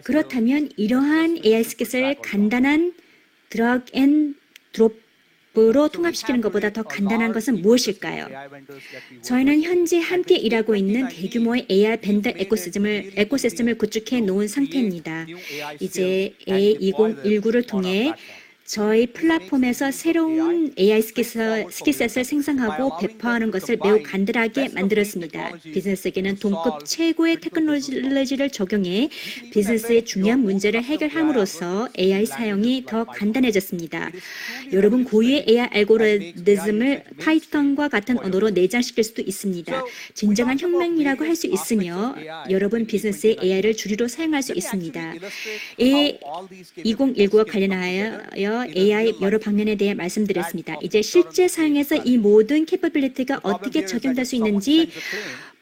그렇다면 이러한 AI 스킬셋을 간단한 드래그 앤 드롭으로 통합시키는 것보다 더 간단한 것은 무엇일까요? 저희는 현재 함께 일하고 있는 대규모의 AI 벤더 에코시스템을 구축해 놓은 상태입니다. 이제 A2019를 통해 저희 플랫폼에서 새로운 AI 스킬셋을 생성하고 배포하는 것을 매우 간단하게 만들었습니다. 비즈니스에게는 동급 최고의 테크놀로지를 적용해 비즈니스의 중요한 문제를 해결함으로써 AI 사용이 더 간단해졌습니다. 여러분 고유의 AI 알고리즘을 파이썬과 같은 언어로 내장시킬 수도 있습니다. 진정한 혁명이라고 할 수 있으며 여러분 비즈니스의 AI를 주류로 사용할 수 있습니다. A2019와 관련하여 AI 여러 방면에 대해 말씀드렸습니다. 이제 실제 사용에서 이 모든 캐퍼빌리티가 어떻게 적용될 수 있는지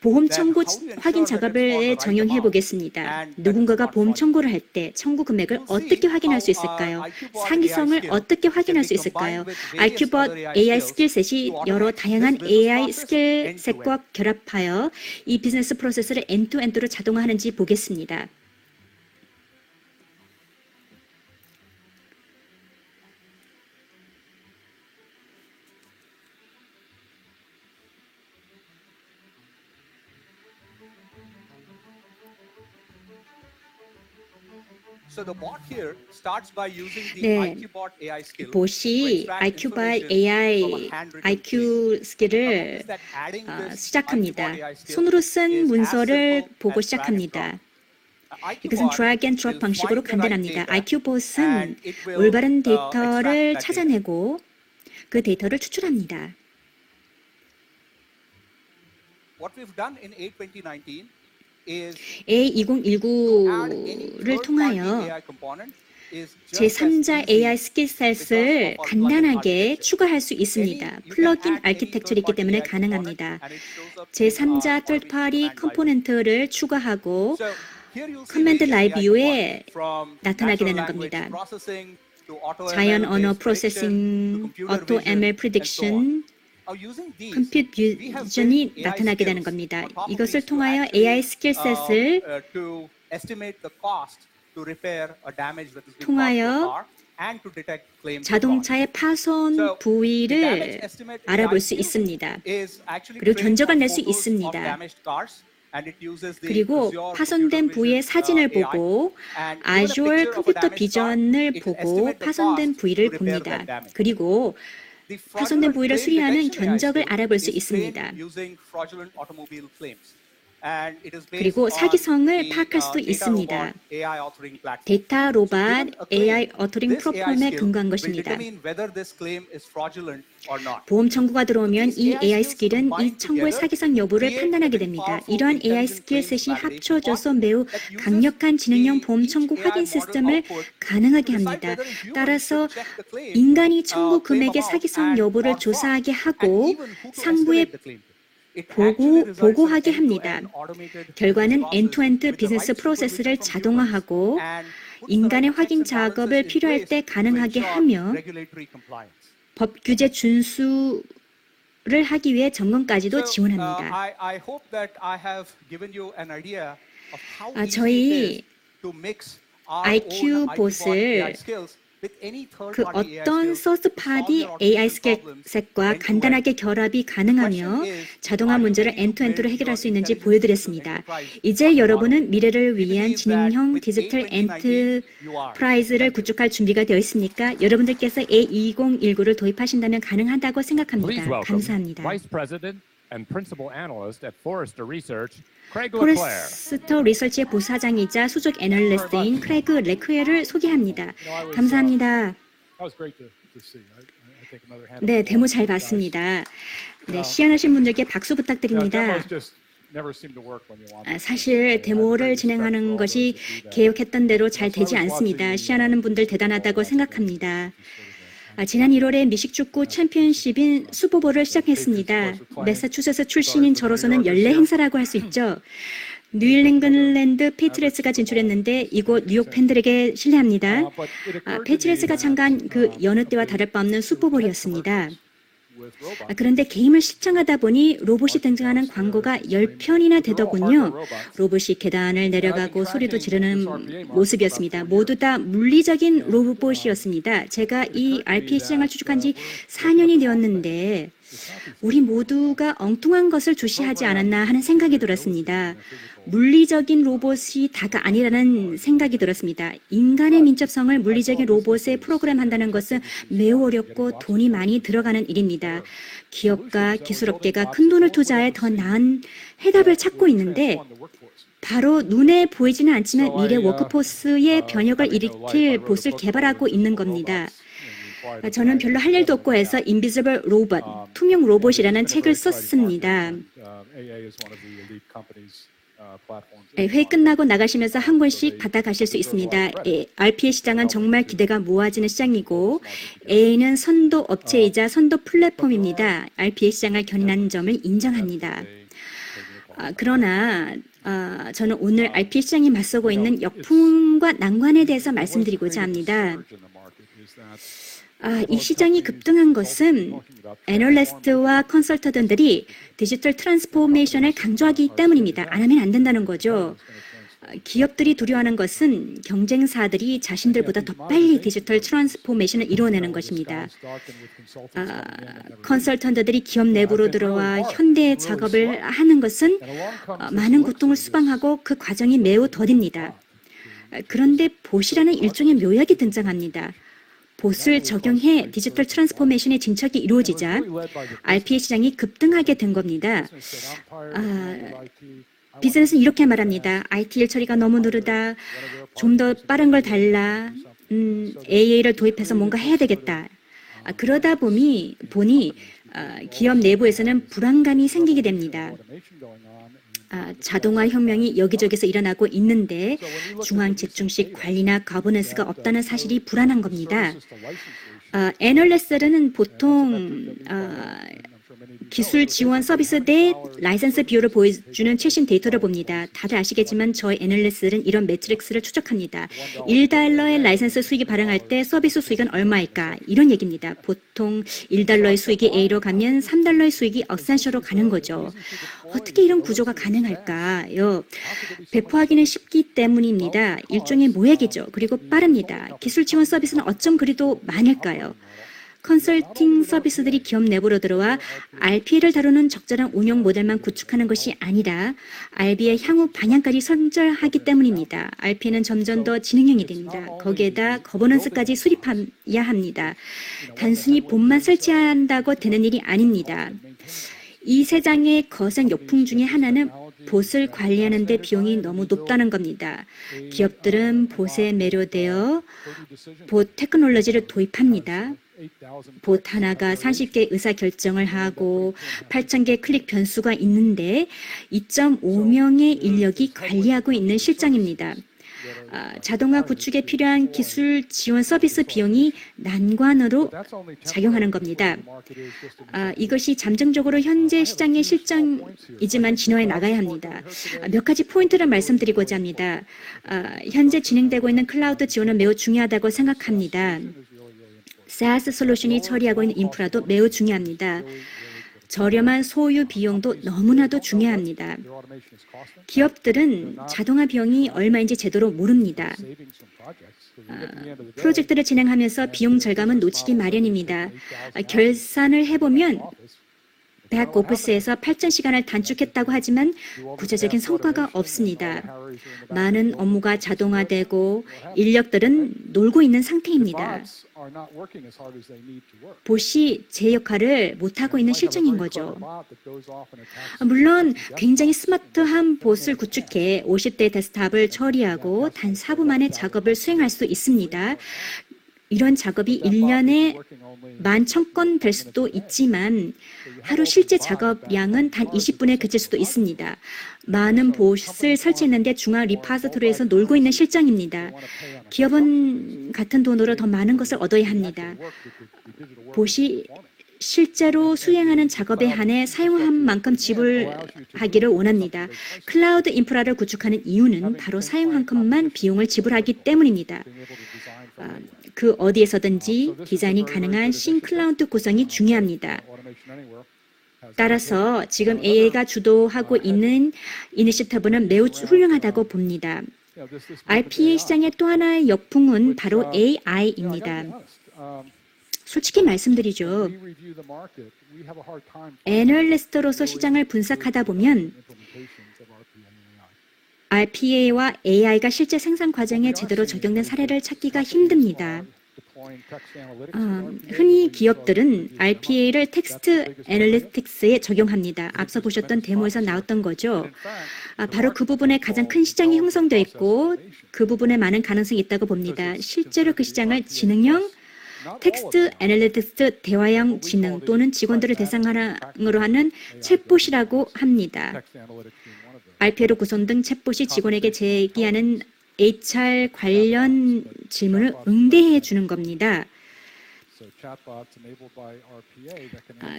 보험 청구 확인 작업을 적용해 보겠습니다. 누군가가 보험 청구를 할 때 청구 금액을 어떻게 확인할 수 있을까요? 사기성을 어떻게 확인할 수 있을까요? IQ봇 AI 스킬셋이 여러 다양한 AI 스킬셋과 결합하여 이 비즈니스 프로세스를 엔드투엔드로 자동화하는지 보겠습니다. 네, 봇이 IQ봇 AI IQ 스킬을 시작합니다. 손으로 쓴 문서를 보고 시작합니다. 이것은 drag and drop 방식으로 간단합니다. IQ봇은 올바른 데이터를 찾아내고 그 데이터를 추출합니다. A2019를 통하여 제3자 AI 스킬셋을 간단하게 추가할 수 있습니다. 플러그인 아키텍처를 있기 때문에 가능합니다. 제3자 third party 컴포넌트를 추가하고 커맨드 라인 뷰에 나타나게 되는 겁니다. 자연 언어 프로세싱, 오토 ML 프리딕션, 컴퓨터 비전이 나타나게 되는 겁니다. 이것을 통하여 AI 스킬셋을 통하여 자동차의 파손 부위를 알아볼 수 있습니다. 그리고 견적을 낼 수 있습니다. 그리고 파손된 부위의 사진을 보고 Azure 컴퓨터 비전을 보고 파손된 부위를 봅니다. 그리고 파손된 부위를 수리하는 견적을 알아볼 수 있습니다. 그리고 사기성을 파악할 수도 있습니다. 데이터 로봇 AI 어토링 플랫폼에 근거한 것입니다. 보험 청구가 들어오면 이 AI 스킬은 이 청구의 사기성 여부를 판단하게 됩니다. 이러한 AI 스킬셋이 합쳐져서 매우 강력한 지능형 보험 청구 확인 시스템을 가능하게 합니다. 따라서 인간이 청구 금액의 사기성 여부를 조사하게 하고 상부에 보고하게 합니다. 결과는 엔드투엔드 비즈니스 프로세스를 자동화하고 인간의 확인 작업을 필요할 때 가능하게 하며 regulatory compliance. 법 규제 준수를 하기 위해 점검까지도 지원합니다. I hope that I have given you an idea of how easy 저희 it is to mix our IQ own 봇을 AI skills with any third 그 party AI 어떤 skills 서스 to solve 파티 their AI automation problems 스킬셋과 end-to-end. 간단하게 결합이 가능하며 자동화 문제를 엔투엔드로 해결할 수 있는지 보여드렸습니다. 이제 여러분은 미래를 위한 지능형 디지털 엔터프라이즈를 구축할 준비가 되어 있습니까? 여러분들께서 A2019를 도입하신다면 가능하다고 Please 생각합니다. welcome 감사합니다. Vice President and Principal Analyst at Forrester Research, Craig LeClaire. 포레스터 리서치의 부사장이자 수석 애널리스트인 크레그 레크웨어를 소개합니다. 감사합니다. 네, 데모 잘 봤습니다. 네, 시연하신 분들께 박수 부탁드립니다. 사실 데모를 진행하는 것이 계획했던 대로 잘 되지 않습니다. 시연하는 분들 대단하다고 생각합니다. 지난 1월에 미식축구 챔피언십인 슈퍼볼을 시작했습니다. 매사추세츠 출신인 저로서는 연례 행사라고 할 수 있죠. 뉴잉글랜드 페이트리어츠가 진출했는데 이곳 뉴욕 팬들에게 실례합니다. 페이트리어츠가 잠깐 그 여느 때와 다를 바 없는 슈퍼볼이었습니다. 그런데 게임을 시청하다 보니 로봇이 등장하는 광고가 10편이나 되더군요. 로봇이 계단을 내려가고 소리도 지르는 모습이었습니다. 모두 다 물리적인 로봇이었습니다. 제가 이 RPA 시장을 추적한 지 4년이 되었는데 우리 모두가 엉뚱한 것을 주시하지 않았나 하는 생각이 들었습니다. 물리적인 로봇이 다가 아니라는 생각이 들었습니다. 인간의 민첩성을 물리적인 로봇에 프로그램한다는 것은 매우 어렵고 돈이 많이 들어가는 일입니다. 기업과 기술업계가 큰 돈을 투자해 더 나은 해답을 찾고 있는데 바로 눈에 보이지는 않지만 미래 워크포스의 변혁을 일으킬 봇을 개발하고 있는 겁니다. 저는 별로 할 일도 없고 해서 인비지블 로봇, 투명 로봇이라는 책을 썼습니다. 회의 끝나고 나가시면서 한 권씩 받아가실 수 있습니다. RPA 시장은 정말 기대가 모아지는 시장이고 A는 선도 업체이자 선도 플랫폼입니다. RPA 시장을 견인하는 점을 인정합니다. 그러나 저는 오늘 RPA 시장이 맞서고 있는 역풍과 난관에 대해서 말씀드리고자 합니다. 이 시장이 급등한 것은 애널리스트와 컨설턴트들이 디지털 트랜스포메이션을 강조하기 때문입니다. 안 하면 안 된다는 거죠. 기업들이 두려워하는 것은 경쟁사들이 자신들보다 더 빨리 디지털 트랜스포메이션을 이루어내는 것입니다. 컨설턴트들이 기업 내부로 들어와 현대 작업을 하는 것은 많은 고통을 수방하고 그 과정이 매우 더딥니다. 그런데 봇이라는 일종의 묘약이 등장합니다. 봇을 적용해 디지털 트랜스포메이션의 진척이 이루어지자 RPA 시장이 급등하게 된 겁니다. 비즈니스는 이렇게 말합니다. IT 일 처리가 너무 느르다. 좀 더 빠른 걸 달라. AI를 도입해서 뭔가 해야 되겠다. 그러다 보니 기업 내부에서는 불안감이 생기게 됩니다. 자동화 혁명이 여기저기서 일어나고 있는데 중앙 집중식 관리나 거버넌스가 없다는 사실이 불안한 겁니다. 애널리스트는 보통 기술 지원 서비스 대 라이선스 비율을 보여주는 최신 데이터를 봅니다. 다들 아시겠지만 저희 애널리스트는 이런 매트릭스를 추적합니다. $1의 라이선스 수익이 발생할 때 서비스 수익은 얼마일까? 이런 얘기입니다. 보통 $1의 수익이 A로 가면 $3의 수익이 어센셜로 가는 거죠. 어떻게 이런 구조가 가능할까요? 배포하기는 쉽기 때문입니다. 일종의 모액이죠. 그리고 빠릅니다. 기술 지원 서비스는 어쩜 그리도 많을까요? 컨설팅 서비스들이 기업 내부로 들어와 RPA를 다루는 적절한 운영 모델만 구축하는 것이 아니라 RPA의 향후 방향까지 선절하기 때문입니다. RPA는 점점 더 지능형이 됩니다. 거기에다 거버넌스까지 수립해야 합니다. 단순히 봇만 설치한다고 되는 일이 아닙니다. 이 세상의 거센 역풍 중에 하나는 봇을 관리하는 데 비용이 너무 높다는 겁니다. 기업들은 봇에 매료되어 봇 테크놀로지를 도입합니다. 봇 하나가 40개 의사결정을 하고 8,000개 클릭 변수가 있는데 2.5명의 인력이 관리하고 있는 실정입니다. 자동화 구축에 필요한 기술 지원 서비스 비용이 난관으로 작용하는 겁니다. 이것이 잠정적으로 현재 시장의 실정이지만 진화해 나가야 합니다. 몇 가지 포인트를 말씀드리고자 합니다. 현재 진행되고 있는 클라우드 지원은 매우 중요하다고 생각합니다. SaaS 솔루션이 처리하고 있는 인프라도 매우 중요합니다. 저렴한 소유 비용도 너무나도 중요합니다. 기업들은 자동화 비용이 얼마인지 제대로 모릅니다. 프로젝트를 진행하면서 비용 절감은 놓치기 마련입니다. 결산을 해보면 백오피스에서 8,000시간을 단축했다고 하지만 구체적인 성과가 없습니다. 많은 업무가 자동화되고 인력들은 놀고 있는 상태입니다. 봇이 제 역할을 못하고 있는 실정인 거죠. 물론 굉장히 스마트한 봇을 구축해 50대 데스크탑을 처리하고 단 4분 만에 작업을 수행할 수 있습니다. 이런 작업이 1년에 11,000건 될 수도 있지만 하루 실제 작업량은 단 20분에 그칠 수도 있습니다. 많은 봇을 설치했는데 중앙 리파지토리에서 놀고 있는 실정입니다. 기업은 같은 돈으로 더 많은 것을 얻어야 합니다. 봇이 실제로 수행하는 작업에 한해 사용한 만큼 지불하기를 원합니다. 클라우드 인프라를 구축하는 이유는 바로 사용한 것만 비용을 지불하기 때문입니다. 그 어디에서든지 디자인이 가능한 신클라우드 구성이 중요합니다. 따라서 지금 AI가 주도하고 있는 이니시티브는 매우 훌륭하다고 봅니다. RPA 시장의 또 하나의 역풍은 바로 AI입니다. 솔직히 말씀드리죠. 애널리스트로서 시장을 분석하다 보면 RPA와 AI가 실제 생산 과정에 제대로 적용된 사례를 찾기가 힘듭니다. 흔히 기업들은 RPA를 텍스트 애널리틱스에 적용합니다. 앞서 보셨던 데모에서 나왔던 거죠. 바로 그 부분에 가장 큰 시장이 형성되어 있고 그 부분에 많은 가능성이 있다고 봅니다. 실제로 그 시장을 지능형 텍스트 애널리틱스 대화형 지능 또는 직원들을 대상으로 하는 챗봇이라고 합니다. RPA로 구성된 챗봇이 직원에게 제기하는 HR 관련 질문을 응대해 주는 겁니다.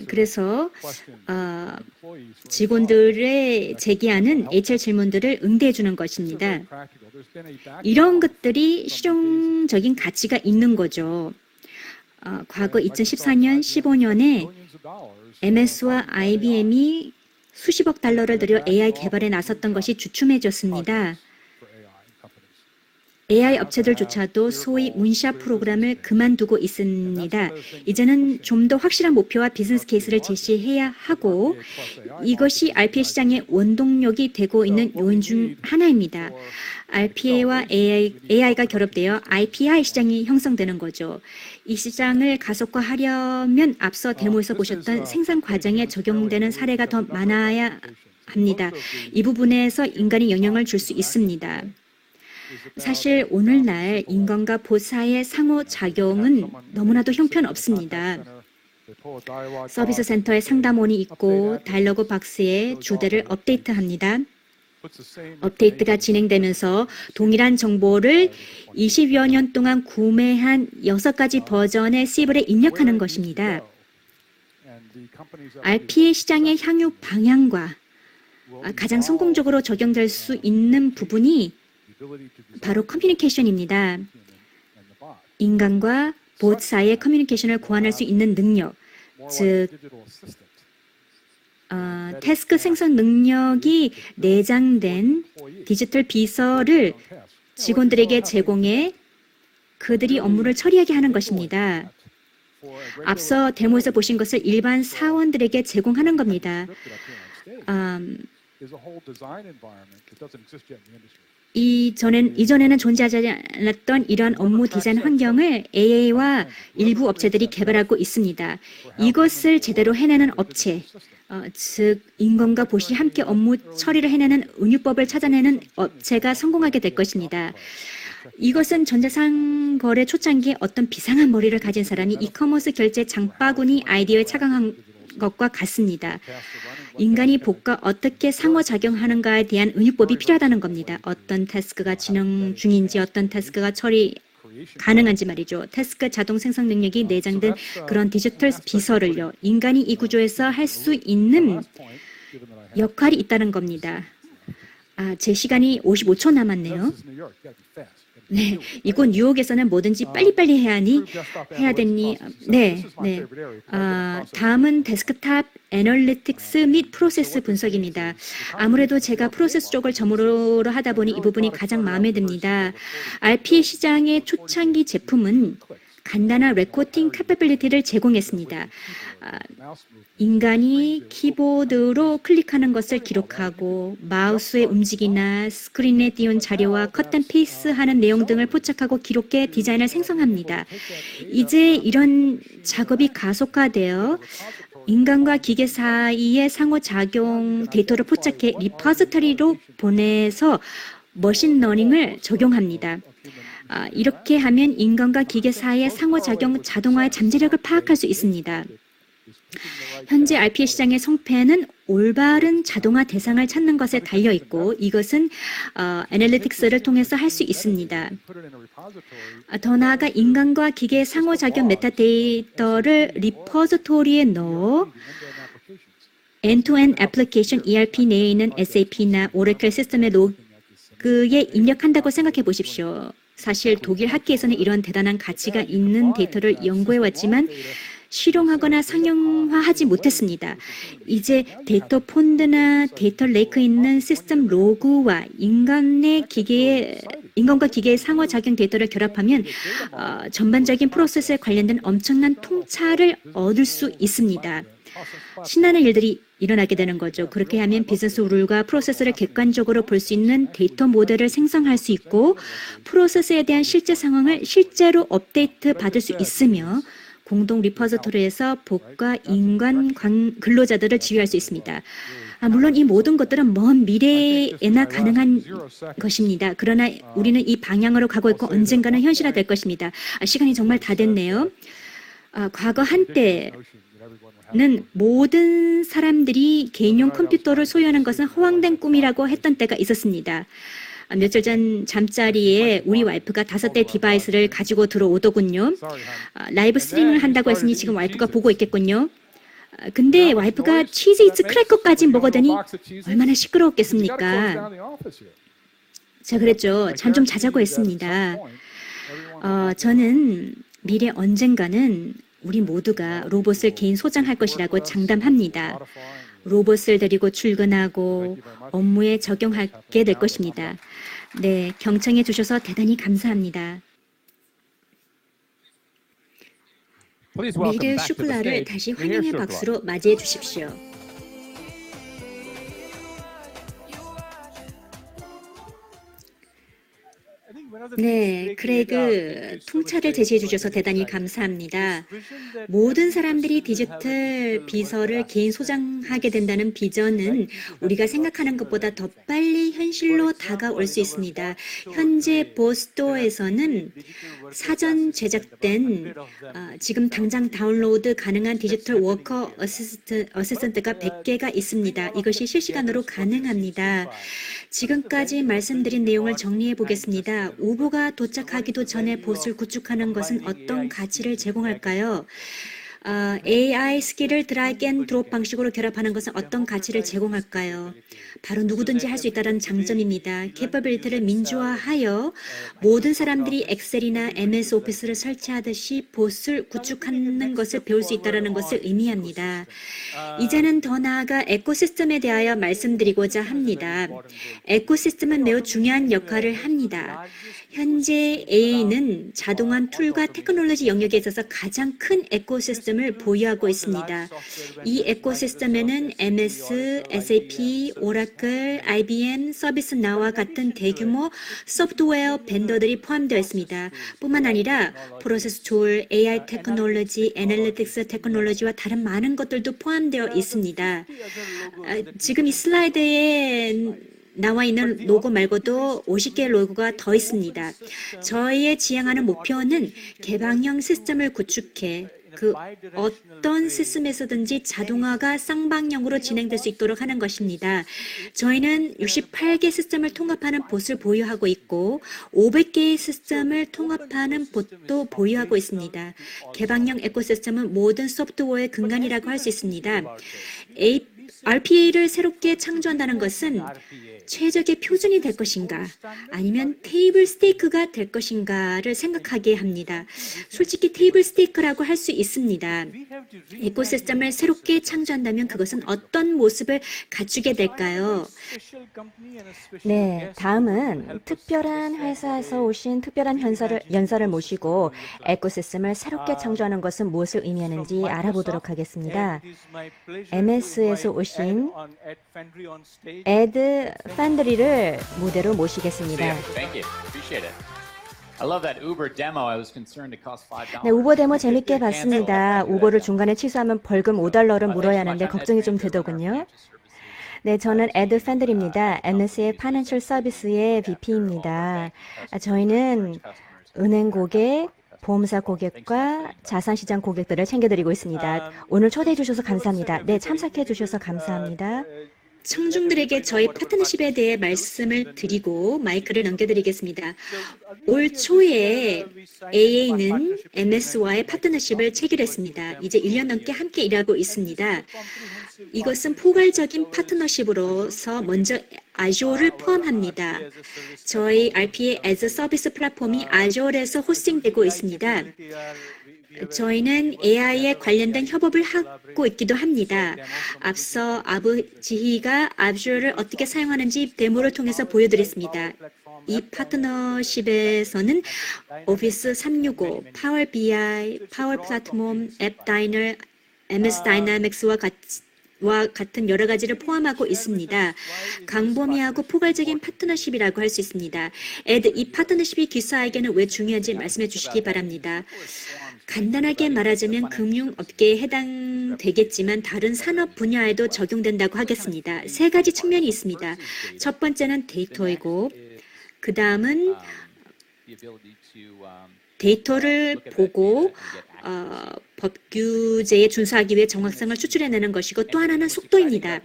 그래서 직원들의 제기하는 HR 질문들을 응대해 주는 것입니다. 이런 것들이 실용적인 가치가 있는 거죠. 과거 2014년, 15년에 MS와 IBM이 수십억 달러를 들여 AI 개발에 나섰던 것이 주춤해졌습니다. AI 업체들조차도 소위 문샷 프로그램을 그만두고 있습니다. 이제는 좀 더 확실한 목표와 비즈니스 케이스를 제시해야 하고 이것이 RPA 시장의 원동력이 되고 있는 요인 중 하나입니다. RPA와 AI가 결합되어 IPI 시장이 형성되는 거죠. 이 시장을 가속화하려면 앞서 데모에서 보셨던 생산 과정에 적용되는 사례가 더 많아야 합니다. 이 부분에서 인간이 영향을 줄 수 있습니다. 사실 오늘날 인간과 봇 사이의 상호작용은 너무나도 형편없습니다. 서비스 센터에 상담원이 있고 다이얼로그 박스에 주대를 업데이트합니다. 업데이트가 진행되면서 동일한 정보를 20여 년 동안 구매한 6가지 버전의 시블에 입력하는 것입니다. RPA 시장의 향후 방향과 가장 성공적으로 적용될 수 있는 부분이 바로 커뮤니케이션입니다. 인간과 봇 사이의 커뮤니케이션을 고안할 수 있는 능력, 즉 태스크 생성 능력이 내장된 디지털 비서를 직원들에게 제공해 그들이 업무를 처리하게 하는 것입니다. 앞서 데모에서 보신 것을 일반 사원들에게 제공하는 겁니다. 이전에는 존재하지 않았던 이러한 업무 디자인 환경을 AI와 일부 업체들이 개발하고 있습니다. 이것을 제대로 해내는 업체, 즉 인간과 봇이 함께 업무 처리를 해내는 은유법을 찾아내는 업체가 성공하게 될 것입니다. 이것은 전자상거래 초창기에 어떤 비상한 머리를 가진 사람이 이커머스 결제 장바구니 아이디어에 착안한 것과 같습니다. 인간이 복과 어떻게 상호작용하는가에 대한 은유법이 필요하다는 겁니다. 어떤 태스크가 진행 중인지 어떤 태스크가 처리 가능한지 말이죠. 태스크 자동 생성 능력이 내장된 그런 디지털 비서를요. 인간이 이 구조에서 할 수 있는 역할이 있다는 겁니다. 제 시간이 55초 남았네요. 네, 이곳 뉴욕에서는 뭐든지 빨리빨리 해야 되니, 네. 다음은 데스크탑 애널리틱스 및 프로세스 분석입니다. 아무래도 제가 프로세스 쪽을 전문으로 하다 보니 이 부분이 가장 마음에 듭니다. RPA 시장의 초창기 제품은 간단한 레코딩 캐퍼빌리티를 제공했습니다. 인간이 키보드로 클릭하는 것을 기록하고 마우스의 움직이나 스크린에 띄운 자료와 컷 앤 페이스하는 내용 등을 포착하고 기록해 디자인을 생성합니다. 이제 이런 작업이 가속화되어 인간과 기계 사이의 상호작용 데이터를 포착해 리포지터리로 보내서 머신러닝을 적용합니다. 이렇게 하면 인간과 기계 사이의 상호작용 자동화의 잠재력을 파악할 수 있습니다. 현재 RPA 시장의 성패는 올바른 자동화 대상을 찾는 것에 달려 있고 이것은 애널리틱스를 통해서 할 수 있습니다. 더 나아가 인간과 기계의 상호작용 메타데이터를 리포지토리에 넣어 end-to-end 애플리케이션 ERP 내에 있는 SAP나 오래클 시스템의 로그에 입력한다고 생각해 보십시오. 사실 독일 학계에서는 이런 대단한 가치가 있는 데이터를 연구해왔지만 실용하거나 상용화하지 못했습니다. 이제 데이터 폰드나 데이터 레이크에 있는 시스템 로그와 인간과 기계의 상호작용 데이터를 결합하면 전반적인 프로세스에 관련된 엄청난 통찰을 얻을 수 있습니다. 신나는 일들이 일어나게 되는 거죠. 그렇게 하면 비즈니스 룰과 프로세스를 객관적으로 볼 수 있는 데이터 모델을 생성할 수 있고 프로세스에 대한 실제 상황을 실제로 업데이트 받을 수 있으며 공동 리포지토리에서 복과 인간 근로자들을 지휘할 수 있습니다. 물론 이 모든 것들은 먼 미래에나 가능한 것입니다. 그러나 우리는 이 방향으로 가고 있고 언젠가는 현실화될 것입니다. 시간이 정말 다 됐네요. 과거 한때는 모든 사람들이 개인용 컴퓨터를 소유하는 것은 허황된 꿈이라고 했던 때가 있었습니다. 며칠 전 잠자리에 우리 와이프가 5대 디바이스를 가지고 들어오더군요. 라이브 스트리밍을 한다고 했으니 지금 와이프가 보고 있겠군요. 근데 와이프가 치즈 이츠 크래커까지 먹어더니 얼마나 시끄러웠겠습니까? 제가 그랬죠. 잠 좀 자자고 했습니다. 저는 미래 언젠가는 우리 모두가 로봇을 개인 소장할 것이라고 장담합니다. 로봇을 데리고 출근하고 업무에 적용하게 될 것입니다. 네, 경청해 주셔서 대단히 감사합니다. 미르 슈클라를 다시 환영의 박수로 맞이해 주십시오. 네, 크레이그 통찰을 제시해 주셔서 대단히 감사합니다. 모든 사람들이 디지털 비서를 개인 소장하게 된다는 비전은 우리가 생각하는 것보다 더 빨리 현실로 다가올 수 있습니다. 현재 보스토어에서는 사전 제작된 지금 당장 다운로드 가능한 디지털 워커 어시스턴트가 100개가 있습니다. 이것이 실시간으로 가능합니다. 지금까지 말씀드린 내용을 정리해 보겠습니다. 우보가 도착하기도 전에 보스를 구축하는 것은 어떤 가치를 제공할까요? AI 스킬을 드래그 앤 드롭 방식으로 결합하는 것은 어떤 가치를 제공할까요? 바로 누구든지 할 수 있다는 장점입니다. 캐퍼빌리티를 민주화하여 모든 사람들이 엑셀이나 MS 오피스를 설치하듯이 보스를 구축하는 것을 배울 수 있다는 것을 의미합니다. 이제는 더 나아가 에코시스템에 대하여 말씀드리고자 합니다. 에코시스템은 매우 중요한 역할을 합니다. 현재 AI는 자동화 툴과 테크놀로지 영역에 있어서 가장 큰 에코시스템을 보유하고 있습니다. 이 에코시스템에는 MS, SAP, 오라클, IBM, 서비스나우와 같은 대규모 소프트웨어 벤더들이 포함되어 있습니다. 뿐만 아니라 프로세스 툴, AI 테크놀로지, 애널리틱스 테크놀로지와 다른 많은 것들도 포함되어 있습니다. 지금 이 슬라이드에 나와 있는 로고 말고도 50개의 로고가 더 있습니다. 저희의 지향하는 목표는 개방형 시스템을 구축해 그 어떤 시스템에서든지 자동화가 쌍방향으로 진행될 수 있도록 하는 것입니다. 저희는 68개 시스템을 통합하는 봇을 보유하고 있고 500개의 시스템을 통합하는 봇도 보유하고 있습니다. 개방형 에코시스템은 모든 소프트웨어의 근간이라고 할 수 있습니다. RPA를 새롭게 창조한다는 것은 최적의 표준이 될 것인가 아니면 테이블 스테이크가 될 것인가를 생각하게 합니다. 솔직히 테이블 스테이크라고 할 수 있습니다. 에코시스템을 새롭게 창조한다면 그것은 어떤 모습을 갖추게 될까요? 네, 다음은 특별한 회사에서 오신 특별한 연설을 모시고 에코시스템을 새롭게 창조하는 것은 무엇을 의미하는지 알아보도록 하겠습니다. MS에서 오신 에드 팬드리를 무대로 모시겠습니다. Thank you. Appreciate it. I love that Uber demo. I was concerned it cost $5. 네, 우버 데모 재밌게 봤습니다. 우버를 중간에 취소하면 벌금 $5를 물어야 하는데 걱정이 좀 되더군요. 네, 저는 에드 팬들입니다. MS의 파이낸셜 서비스의 VP입니다. 저희는 은행 고객, 보험사 고객과 자산시장 고객들을 챙겨드리고 있습니다. 오늘 초대해 주셔서 감사합니다. 네, 참석해 주셔서 감사합니다. 청중들에게 저희 파트너십에 대해 말씀을 드리고 마이크를 넘겨드리겠습니다. 올 초에 AA는 MS와의 파트너십을 체결했습니다. 이제 1년 넘게 함께 일하고 있습니다. 이것은 포괄적인 파트너십으로서 먼저 아조를 포함합니다. 저희 RPA as a 서비스 플랫폼이 아조에서 호스팅되고 있습니다. 저희는 AI에 관련된 협업을 하고 있기도 합니다. 앞서 아부지희가 아주를 어떻게 사용하는지 데모를 통해서 보여드렸습니다. 이 파트너십에서는 오피스 365, 파워 BI, 파워 플랫폼, 앱 다이너, MS 다이나믹스와 같은 여러 가지를 포함하고 있습니다. 광범위하고 포괄적인 파트너십이라고 할 수 있습니다. 이 파트너십이 기사에게는 왜 중요한지 말씀해 주시기 바랍니다. 간단하게 말하자면 금융업계에 해당되겠지만 다른 산업 분야에도 적용된다고 하겠습니다. 세 가지 측면이 있습니다. 첫 번째는 데이터이고 그 다음은 데이터를 보고 법 규제에 준수하기 위해 정확성을 추출해내는 것이고 또 하나는 속도입니다.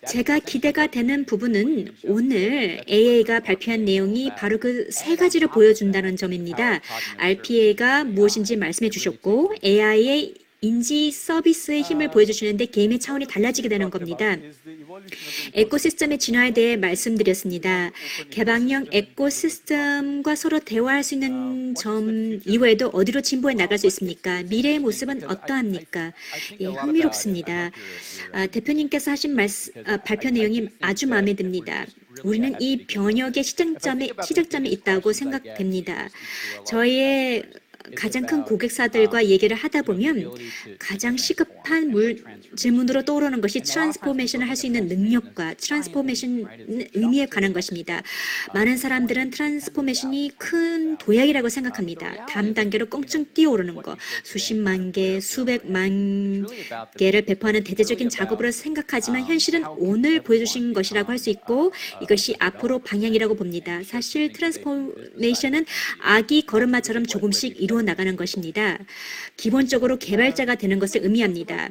제가 기대가 되는 부분은 오늘 AA가 발표한 내용이 바로 그 세 가지를 보여준다는 점입니다. RPA가 무엇인지 말씀해 주셨고 AI의 인지 서비스의 힘을 보여주시는데 게임의 차원이 달라지게 되는 겁니다. 에코시스템의 진화에 대해 말씀드렸습니다. 개방형 에코시스템과 서로 대화할 수 있는 점 이외에도 어디로 진보해 나갈 수 있습니까? 미래의 모습은 어떠합니까? 예, 흥미롭습니다. 대표님께서 하신 발표 내용이 아주 마음에 듭니다. 우리는 이 변혁의 시작점에 있다고 생각됩니다. 저희의 가장 큰 고객사들과 얘기를 하다 보면 가장 시급한 질문으로 떠오르는 것이 트랜스포메이션을 할 수 있는 능력과 트랜스포메이션 의미에 관한 것입니다. 많은 사람들은 트랜스포메이션이 큰 도약이라고 생각합니다. 다음 단계로 껑충 뛰어오르는 것, 수십만 개, 수백만 개를 배포하는 대대적인 작업으로 생각하지만 현실은 오늘 보여주신 것이라고 할 수 있고 이것이 앞으로 방향이라고 봅니다. 사실 트랜스포메이션은 아기 걸음마처럼 조금씩 이루어 나가는 것입니다. 기본적으로 개발자가 되는 것을 의미합니다.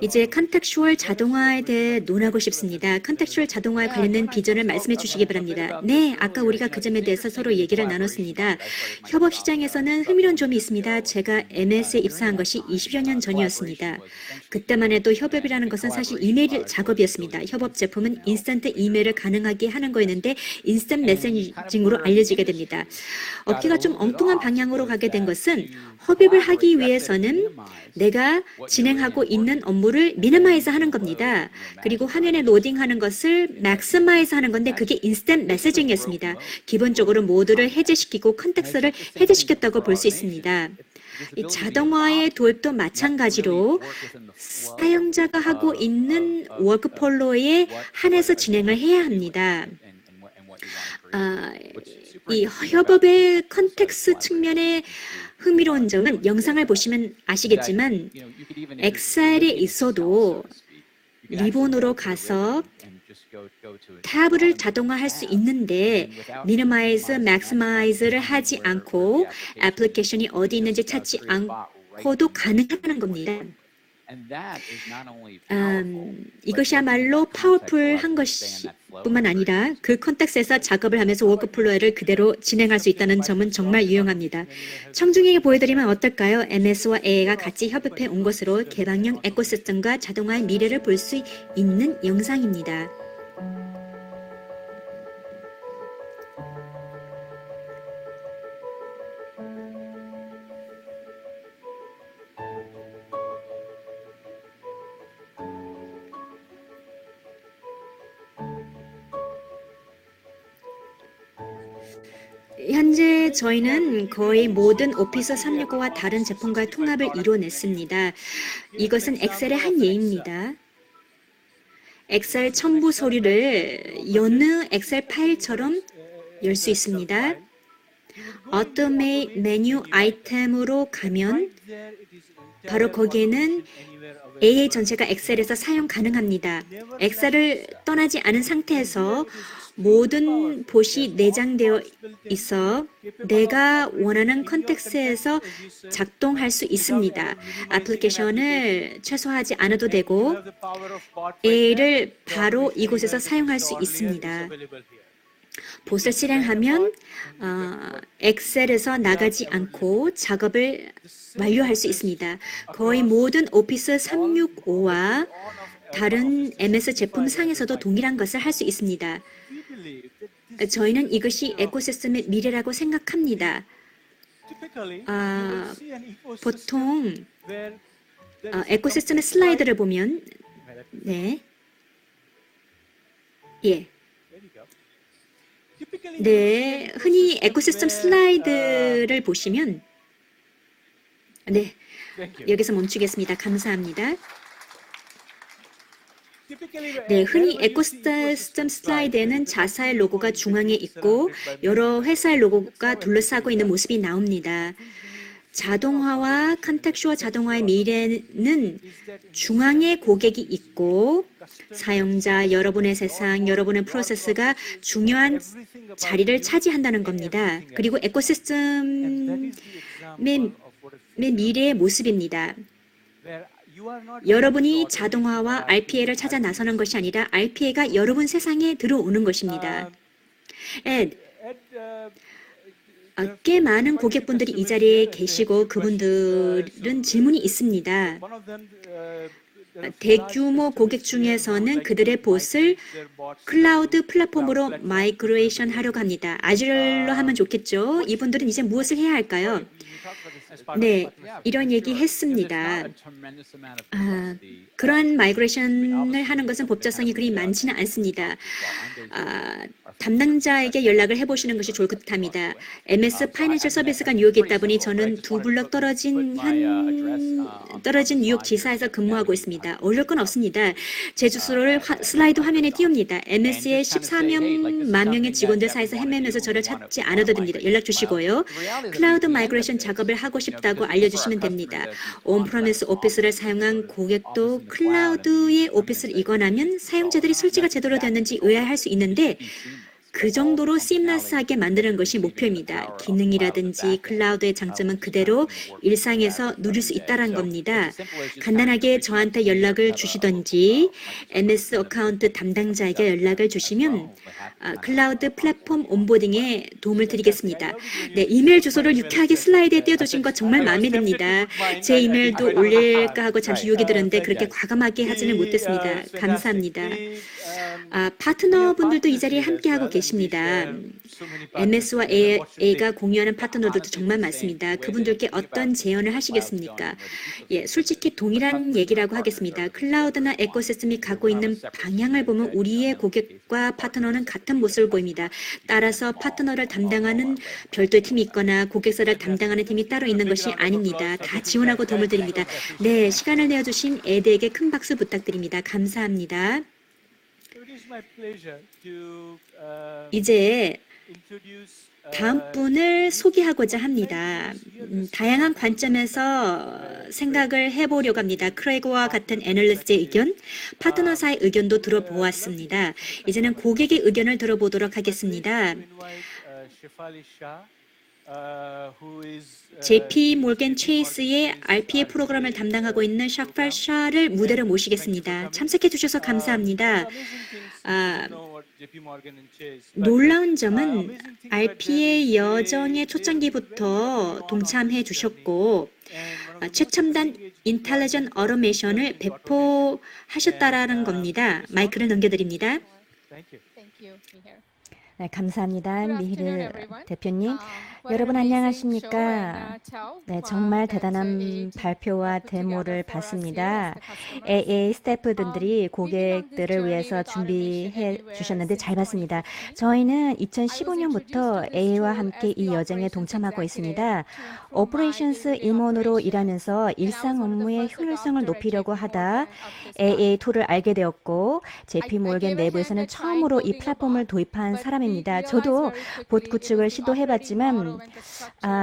이제 컨텍슈얼 자동화에 대해 논하고 싶습니다. 컨텍슈얼 자동화에 관련된 비전을 말씀해 주시기 바랍니다. 네, 아까 우리가 그 점에 대해서 서로 얘기를 나눴습니다. 협업 시장에서는 흥미로운 점이 있습니다. 제가 MS에 입사한 것이 20여 년 전이었습니다. 그때만 해도 협업이라는 것은 사실 이메일 작업이었습니다. 협업 제품은 인스턴트 이메일을 가능하게 하는 거였는데 인스턴트 메시징으로 알려지게 됩니다. 업계가 좀 엉뚱한 방향으로 가게 된 것은 협업을 하기 위해서는 내가 진행하고 있는 업무를 미니마이즈 하는 겁니다. 그리고 화면에 로딩하는 것을 맥시마이즈 하는 건데 그게 인스턴트 메시징이었습니다. 기본적으로 모두를 해제시키고 컨텍스트를 해제시켰다고 볼 수 있습니다. 이 자동화의 도입도 마찬가지로 사용자가 하고 있는 워크플로우에 한해서 진행을 해야 합니다. 이 협업의 컨텍스트 측면의 흥미로운 점은 영상을 보시면 아시겠지만 엑셀에 있어도 리본으로 가서 탭을 자동화할 수 있는데 미니마이즈, 맥시마이즈를 하지 않고 애플리케이션이 어디 있는지 찾지 않고도 가능하다는 겁니다. And that is not only 이것이야말로 파워풀한 것뿐만 아니라 그 컨텍스트에서 작업을 하면서 워크플로우를 그대로 진행할 수 있다는 점은 정말 유용합니다. 청중에게 보여드리면 어떨까요? MS와 AI가 같이 협업해 온 것으로 개방형 에코시스템과 자동화의 미래를 볼 수 있는 영상입니다. 현재 저희는 거의 모든 오피스 365와 다른 제품과의 통합을 이뤄냈습니다. 이것은 엑셀의 한 예입니다. 엑셀 첨부 소리를 여느 엑셀 파일처럼 열 수 있습니다. Automate 메뉴 아이템으로 가면 바로 거기에는 AA 전체가 엑셀에서 사용 가능합니다. 엑셀을 떠나지 않은 상태에서 모든 봇이 내장되어 있어 내가 원하는 컨텍스트에서 작동할 수 있습니다. 애플리케이션을 최소화하지 않아도 되고 AI를 바로 이곳에서 사용할 수 있습니다. 봇을 실행하면 엑셀에서 나가지 않고 작업을 완료할 수 있습니다. 거의 모든 오피스 365와 다른 MS 제품 상에서도 동일한 것을 할 수 있습니다. 저희는 이것이 에코시스템의 미래라고 생각합니다. 보통 에코시스템의 슬라이드를 보면 네. 예. 네, 흔히 에코시스템 슬라이드를 보시면 네, 여기서 멈추겠습니다. 감사합니다. 네, 흔히 에코시스템 슬라이드에는 자사의 로고가 중앙에 있고 여러 회사의 로고가 둘러싸고 있는 모습이 나옵니다. 자동화와 컨텍슈얼 자동화의 미래는 중앙에 고객이 있고 사용자, 여러분의 세상, 여러분의 프로세스가 중요한 자리를 차지한다는 겁니다. 그리고 에코시스템의 미래의 모습입니다. 여러분이 자동화와 RPA를 찾아 나서는 것이 아니라 RPA가 여러분 세상에 들어오는 것입니다. 꽤 많은 고객분들이 이 자리에 계시고 그분들은 질문이 있습니다. 대규모 고객 중에서는 그들의 봇을 클라우드 플랫폼으로 마이그레이션 하려고 합니다. 아주르로 하면 좋겠죠. 이분들은 이제 무엇을 해야 할까요? 네, 이런 얘기 했습니다. 그런 마이그레이션을 하는 것은 법적성이 그리 많지는 않습니다. 담당자에게 연락을 해보시는 것이 좋을 듯합니다. MS 파이낸셜 서비스가 뉴욕에 있다 보니 저는 두 블럭 떨어진 뉴욕 지사에서 근무하고 있습니다. 어려울 건 없습니다. 제 주소를 슬라이드 화면에 띄웁니다. MS의 14만 명의 직원들 사이에서 헤매면서 저를 찾지 않아도 됩니다. 연락 주시고요. 클라우드 마이그레이션 작업을 하고 싶다고 알려주시면 됩니다. 온프레미스 오피스를 사용한 고객도 클라우드의 오피스를 이관하면 사용자들이 설치가 제대로 되었는지 의아해할 수 있는데 그 정도로 시임러스하게 만드는 것이 목표입니다. 기능이라든지 클라우드의 장점은 그대로 일상에서 누릴 수 있다는 겁니다. 간단하게 저한테 연락을 주시던지 MS 어카운트 담당자에게 연락을 주시면 클라우드 플랫폼 온보딩에 도움을 드리겠습니다. 네, 이메일 주소를 유쾌하게 슬라이드에 띄워주신 것 정말 마음에 듭니다. 제 이메일도 올릴까 하고 잠시 유혹이 들었는데 그렇게 과감하게 하지는 못했습니다. 감사합니다. 파트너분들도 이 자리에 함께하고 계십니다. MS와 AI가 공유하는 파트너들도 정말 많습니다. 그분들께 어떤 제언을 하시겠습니까? 예, 솔직히 동일한 얘기라고 하겠습니다. 클라우드나 에코시스템이 가고 있는 방향을 보면 우리의 고객과 파트너는 같은 모습을 보입니다. 따라서 파트너를 담당하는 별도의 팀이 있거나 고객사를 담당하는 팀이 따로 있는 것이 아닙니다. 다 지원하고 도움을 드립니다. 네, 시간을 내어주신 에드에게 큰 박수 부탁드립니다. 감사합니다. 이제 다음 분을 소개하고자 합니다. 다양한 관점에서 생각을 해보려고 합니다. 크레이그와 같은 애널리스트의 의견, 파트너사의 의견도 들어보았습니다. 이제는 고객의 의견을 들어보도록 하겠습니다. who is JP 모건 체이스의 RPA 프로그램을 담당하고 있는 샤팔 샤를 무대로 모시겠습니다. 참석해 주셔서 감사합니다. 놀라운 점은 RPA 여정의 초창기부터 동참해 주셨고 최첨단 인텔리전 어토메이션을 배포하셨다라는 겁니다. 마이크를 넘겨드립니다. 네, 감사합니다. 미히르 대표님. 여러분 안녕하십니까? 네, 정말 대단한 발표와 데모를 봤습니다. AA 스태프분들이 고객들을 위해서 준비해 주셨는데 잘 봤습니다. 저희는 2015년부터 AA와 함께 이 여정에 동참하고 있습니다. 오퍼레이션스 임원으로 일하면서 일상 업무의 효율성을 높이려고 하다 AA 툴을 알게 되었고 JP 모건 내부에서는 처음으로 이 플랫폼을 도입한 사람입니다. 저도 봇 구축을 시도해봤지만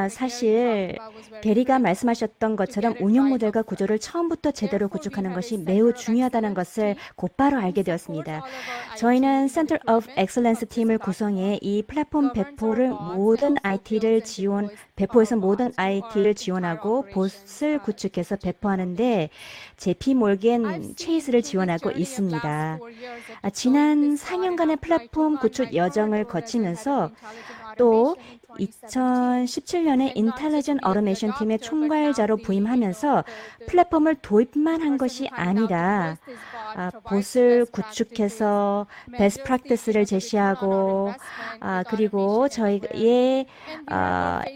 사실 게리가 말씀하셨던 것처럼 운영 모델과 구조를 처음부터 제대로 구축하는 것이 매우 중요하다는 것을 곧바로 알게 되었습니다. 저희는 Center of Excellence 팀을 구성해 이 플랫폼 배포에서 모든 IT를 지원하고 봇을 구축해서 배포하는데 JP 모건 체이스를 지원하고 있습니다. 지난 4년간의 플랫폼 구축 여정을 거치면서 또 2017년에 인텔리전 어토메이션 팀의 총괄자로 부임하면서 플랫폼을 도입만 한 것이 아니라 봇을 구축해서 베스트 프랙티스를 제시하고 그리고 저희의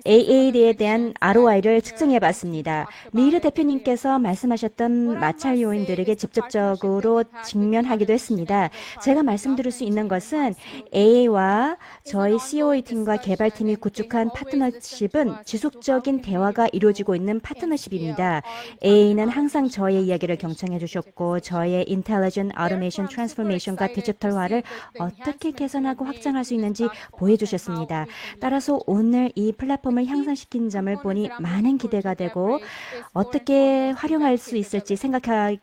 AA에 대한 ROI를 측정해 봤습니다. 미히르 대표님께서 말씀하셨던 마찰 요인들에게 직접적으로 직면하기도 했습니다. 제가 말씀드릴 수 있는 것은 AA와 저희 COE 팀과 개발팀이 구축한 파트너십은 지속적인 대화가 이루어지고 있는 파트너십입니다. AA는 항상 저의 이야기를 경청해 주셨고 저의 인텔리전 어토메이션 트랜스포메이션과 디지털화를 어떻게 개선하고 확장할 수 있는지 보여주셨습니다. 따라서 오늘 이 플랫폼을 향상시킨 점을 보니 많은 기대가 되고 어떻게 활용할 수 있을지 생각해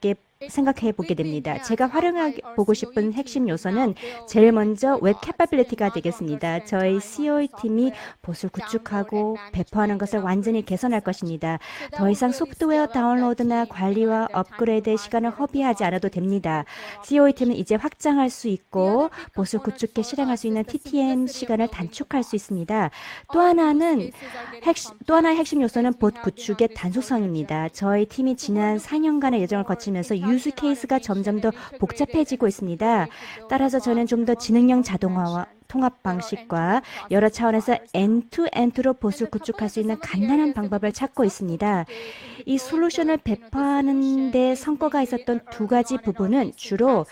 보게 됩니다. 제가 활용해 보고 싶은 핵심 요소는 제일 먼저 웹 캐파빌리티가 되겠습니다. 저희 COE 팀이 봇을 구축하고 배포하는 것을 완전히 개선할 것입니다. 더 이상 소프트웨어 다운로드나 관리와 업그레이드의 시간을 허비하지 않아도 됩니다. COE 팀은 이제 확장할 수 있고 봇을 구축해 실행할 수 있는 TTM 시간을 단축할 수 있습니다. 또 하나의 핵심 요소는 봇 구축의 단속성입니다. 저희 팀이 지난 4년간의 예정을 거치면서 유즈 케이스가 점점 더 복잡해지고 있습니다. 따라서 저는 좀 더 지능형 자동화와 통합 방식과 여러 차원에서 엔투엔투로 봇을 구축할 수 있는 간단한 방법을 찾고 있습니다. 이 솔루션을 배포하는 데 성과가 있었던 두 가지 부분은 주로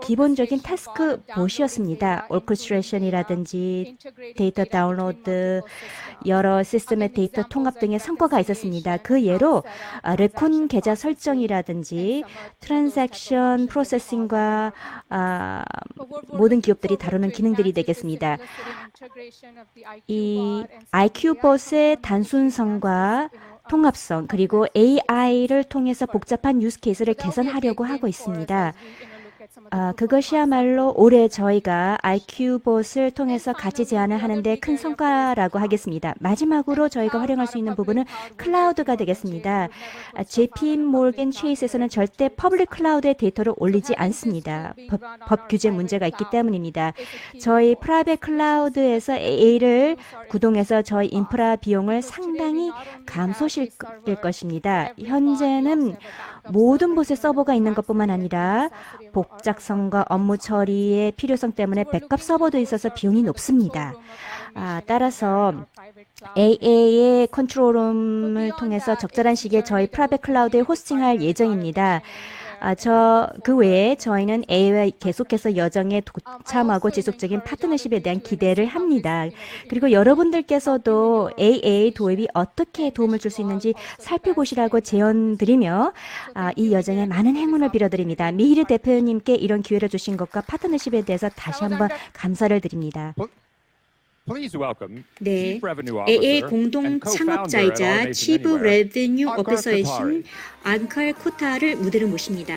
기본적인 태스크 봇이었습니다. 오케스트레이션이라든지 데이터 다운로드, 여러 시스템의 데이터 통합 등의 성과가 있었습니다. 그 예로 레콘 계좌 설정이라든지 트랜잭션 프로세싱과 모든 기업들이 다루는 기능들이 되겠습니다. 이 IQ봇의 단순성과 통합성 그리고 AI를 통해서 복잡한 유스 케이스를 개선하려고 하고 있습니다. 그것이야말로 올해 저희가 IQ봇을 통해서 가치 제안을 하는데 큰 성과라고 하겠습니다. 마지막으로 저희가 활용할 수 있는 부분은 클라우드가 되겠습니다. JP 모건 체이스에서는 절대 퍼블릭 클라우드에 데이터를 올리지 않습니다. 법 규제 문제가 있기 때문입니다. 저희 프라이빗 클라우드에서 AA를 구동해서 저희 인프라 비용을 상당히 감소시킬 것입니다. 현재는 모든 곳에 서버가 있는 것뿐만 아니라 복잡성과 업무 처리의 필요성 때문에 백업 서버도 있어서 비용이 높습니다. 따라서 AA의 컨트롤룸을 통해서 적절한 시기에 저희 프라이빗 클라우드에 호스팅할 예정입니다. 그 외에 저희는 AA와 계속해서 여정에 동참하고 지속적인 파트너십에 대한 기대를 합니다. 그리고 여러분들께서도 AA 도입이 어떻게 도움을 줄 수 있는지 살펴보시라고 제언드리며 이 여정에 많은 행운을 빌어드립니다. 미히르 대표님께 이런 기회를 주신 것과 파트너십에 대해서 다시 한번 감사를 드립니다. Please welcome 네, Chief Revenue AA Officer 공동 and co-founder at 창업자이자 Automation 치프 Anywhere, 레베뉴 Ankar 오피서이신 Kothari. 앙칼 코타를 무대로 모십니다.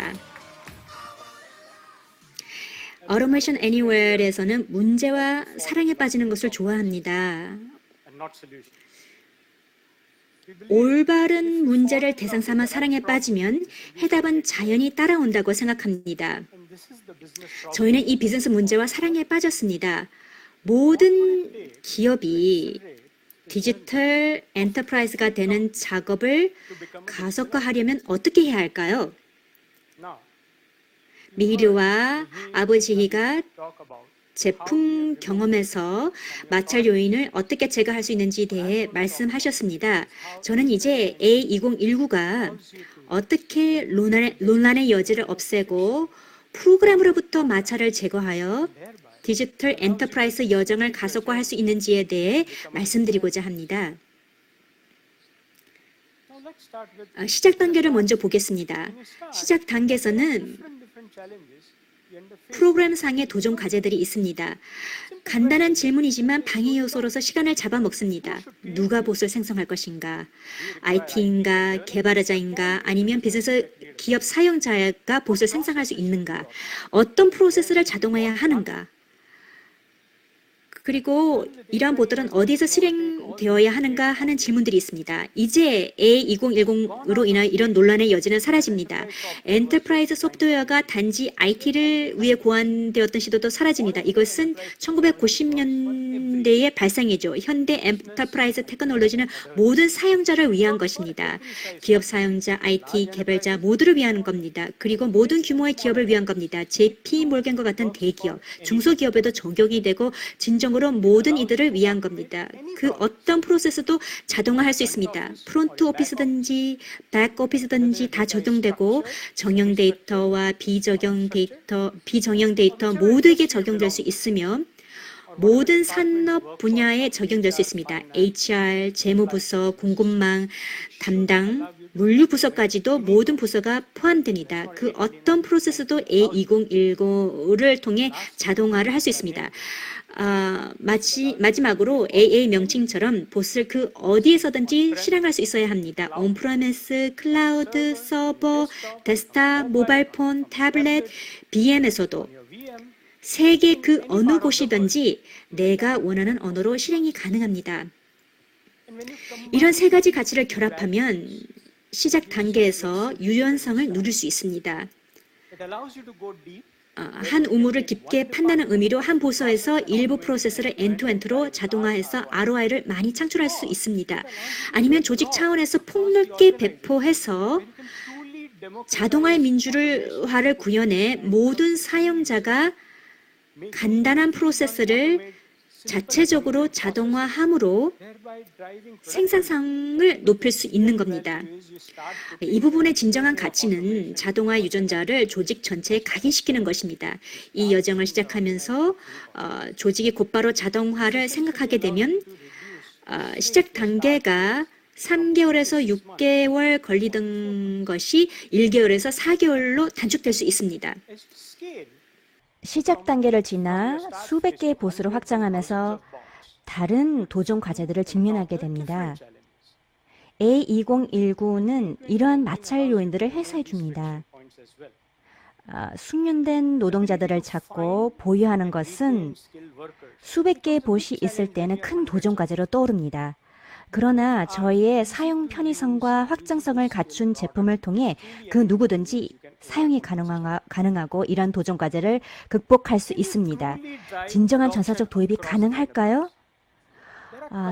어토메이션 애니웰에서는 문제와 사랑에 빠지는 것을 좋아합니다. not solutions. 올바른 문제를 대상 삼아 사랑에 빠지면 해답은 자연히 따라온다고 생각합니다. And this is the business problem. 저희는 이 비즈니스 문제와 사랑에 빠졌습니다. 모든 기업이 디지털 엔터프라이즈가 되는 작업을 가속화하려면 어떻게 해야 할까요? Now, 미히르와 아버지희가 talk about 제품 경험에서 마찰 요인을 어떻게 제거할 수 있는지에 대해 말씀하셨습니다. 저는 이제 A2019가 어떻게 논란의 여지를 없애고 프로그램으로부터 마찰을 제거하여 디지털 엔터프라이즈 여정을 가속화할 수 있는지에 대해 말씀드리고자 합니다. now let's start with 시작 단계를 먼저 보겠습니다. 시작 단계에서는 different challenges you end up facing. 프로그램상의 도전 과제들이 있습니다. 간단한 질문이지만 방해 요소로서 시간을 잡아먹습니다. 누가 봇을 생성할 것인가? IT인가? 개발자인가? 아니면 비즈니스 기업 사용자가 봇을 생성할 수 있는가? 어떤 프로세스를 자동화해야 하는가? 그리고 이러한 봇들은 어디에서 실행되어야 하는가 하는 질문들이 있습니다. 이제 A2010으로 인한 이런 논란의 여지는 사라집니다. 엔터프라이즈 소프트웨어가 단지 IT를 위해 고안되었던 시도도 사라집니다. 이것은 1990년대의 발상이죠. 현대 엔터프라이즈 테크놀로지는 모든 사용자를 위한 것입니다. 기업 사용자, IT, 개발자 모두를 위한 겁니다. 그리고 모든 규모의 기업을 위한 겁니다. JP 몰겐과 같은 대기업, 중소기업에도 적용이 되고 진정으로 모든 이들을 위한 겁니다. 그 어떤 프로세스도 자동화할 수 있습니다. 프론트 오피스든지 백 오피스든지 다 적용되고 정형 데이터와 비정형 데이터 모두에게 적용될 수 있으며 모든 산업 분야에 적용될 수 있습니다. HR, 재무부서, 공급망, 담당, 물류부서까지도 모든 부서가 포함됩니다. 그 어떤 프로세스도 A2010을 통해 자동화를 할 수 있습니다. 마지막으로 AA 명칭처럼 봇을 그 어디에서든지 실행할 수 있어야 합니다. 온프레미스, 클라우드, 서버, 데스크탑, 모바일폰, 태블릿, BM에서도 세계 그 어느 곳이든지 내가 원하는 언어로 실행이 가능합니다. 이런 세 가지 가치를 결합하면 시작 단계에서 유연성을 누릴 수 있습니다. It allows you to go deep. 한 우물을 깊게 판다는 의미로 한 부서에서 일부 프로세스를 엔투엔투로 자동화해서 ROI를 많이 창출할 수 있습니다. 아니면 조직 차원에서 폭넓게 배포해서 자동화의 민주화를 구현해 모든 사용자가 간단한 프로세스를 자체적으로 자동화함으로 생산성을 높일 수 있는 겁니다. 이 부분의 진정한 가치는 자동화 유전자를 조직 전체에 각인시키는 것입니다. 이 여정을 시작하면서 조직이 곧바로 자동화를 생각하게 되면 시작 단계가 3개월에서 6개월 걸리던 것이 1개월에서 4개월로 단축될 수 있습니다. 시작 단계를 지나 수백 개의 봇으로 확장하면서 다른 도전 과제들을 직면하게 됩니다. A2019는 이러한 마찰 요인들을 해소해 줍니다. 숙련된 노동자들을 찾고 보유하는 것은 수백 개의 봇이 있을 때는 큰 도전 과제로 떠오릅니다. 그러나 저희의 사용 편의성과 확장성을 갖춘 제품을 통해 그 누구든지 사용이 가능하고 이런 도전 과제를 극복할 수 있습니다. 진정한 전사적 도입이 가능할까요?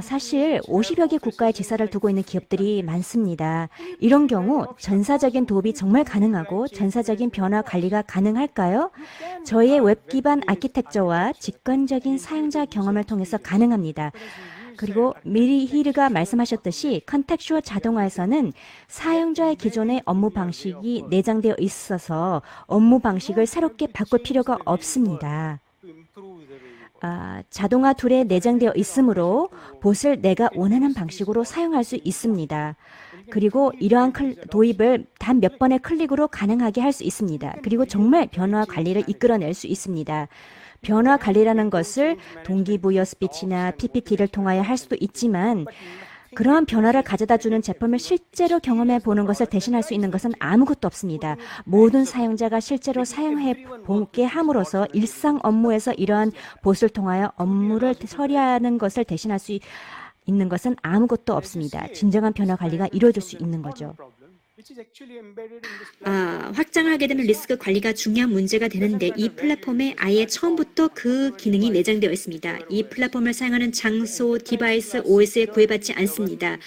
사실 50여 개 국가의 지사를 두고 있는 기업들이 많습니다. 이런 경우 전사적인 도입이 정말 가능하고 전사적인 변화 관리가 가능할까요? 저희의 웹 기반 아키텍처와 직관적인 사용자 경험을 통해서 가능합니다. 그리고 미히르가 말씀하셨듯이 컨텍슈얼 자동화에서는 사용자의 기존의 업무 방식이 내장되어 있어서 업무 방식을 새롭게 바꿀 필요가 없습니다. 자동화 툴에 내장되어 있으므로 봇을 내가 원하는 방식으로 사용할 수 있습니다. 그리고 이러한 도입을 단 몇 번의 클릭으로 가능하게 할 수 있습니다. 그리고 정말 변화 관리를 이끌어낼 수 있습니다. 변화 관리라는 것을 동기부여 스피치나 PPT를 통하여 할 수도 있지만 그러한 변화를 가져다주는 제품을 실제로 경험해 보는 것을 대신할 수 있는 것은 아무것도 없습니다. 모든 사용자가 실제로 사용해 보게 함으로써 일상 업무에서 이러한 봇을 통하여 업무를 처리하는 것을 대신할 수 있는 것은 아무것도 없습니다. 진정한 변화 관리가 이루어질 수 있는 거죠. 확장을 하게 되면 리스크 관리가 중요한 문제가 되는데 이 플랫폼에 아예 처음부터 그 기능이 내장되어 있습니다. 이 플랫폼을 사용하는 장소, 디바이스, OS에 구애받지 않습니다.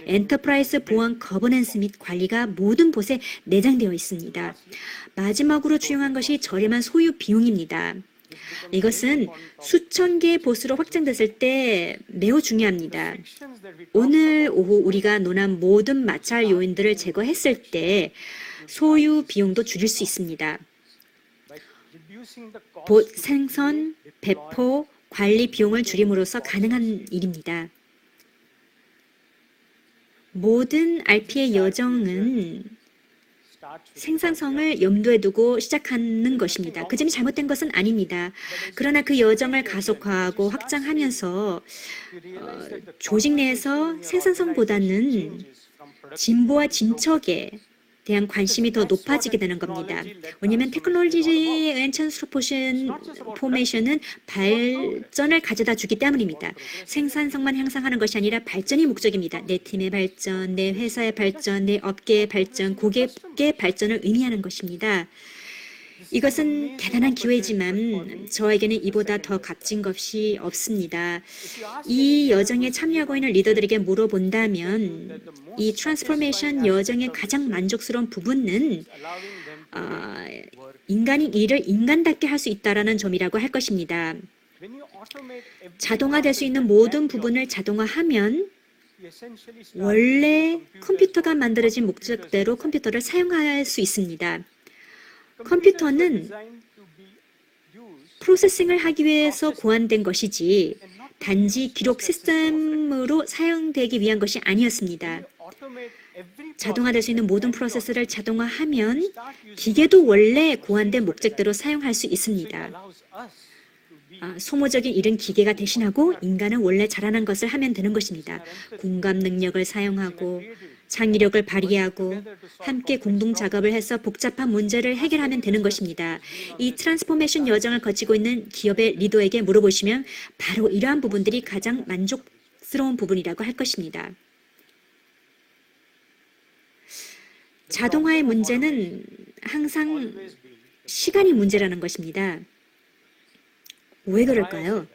엔터프라이즈 보안 거버넌스 및 관리가 모든 곳에 내장되어 있습니다. 마지막으로 중요한 것이 저렴한 소유 비용입니다. 이것은 수천 개의 보스로 확장됐을 때 매우 중요합니다. 오늘 오후 우리가 논한 모든 마찰 요인들을 제거했을 때 소유 비용도 줄일 수 있습니다. 봇 생성, 배포, 관리 비용을 줄임으로써 가능한 일입니다. 모든 RP의 여정은 생산성을 염두에 두고 시작하는 것입니다. 그 점이 잘못된 것은 아닙니다. 그러나 그 여정을 가속화하고 확장하면서 조직 내에서 생산성보다는 진보와 진척에 대한 관심이 더 높아지게 되는 겁니다. 왜냐하면 테크놀로지 앤 트랜스포메이션은 발전을 가져다 주기 때문입니다. 생산성만 향상하는 것이 아니라 발전이 목적입니다. 내 팀의 발전, 내 회사의 발전, 내 업계의 발전, 고객의 발전을 의미하는 것입니다. 이것은 대단한 기회지만 저에게는 이보다 더 값진 것이 없습니다. 이 여정에 참여하고 있는 리더들에게 물어본다면 이 트랜스포메이션 여정의 가장 만족스러운 부분은 인간이 일을 인간답게 할 수 있다는 점이라고 할 것입니다. 자동화될 수 있는 모든 부분을 자동화하면 원래 컴퓨터가 만들어진 목적대로 컴퓨터를 사용할 수 있습니다. 컴퓨터는 프로세싱을 하기 위해서 고안된 것이지 단지 기록 시스템으로 사용되기 위한 것이 아니었습니다. 자동화될 수 있는 모든 프로세스를 자동화하면 기계도 원래 고안된 목적대로 사용할 수 있습니다. 소모적인 일은 기계가 대신하고 인간은 원래 잘하는 것을 하면 되는 것입니다. 공감 능력을 사용하고 창의력을 발휘하고 함께 공동 작업을 해서 복잡한 문제를 해결하면 되는 것입니다. 이 트랜스포메이션 여정을 거치고 있는 기업의 리더에게 물어보시면 바로 이러한 부분들이 가장 만족스러운 부분이라고 할 것입니다. 자동화의 문제는 항상 시간이 문제라는 것입니다. 왜 그럴까요?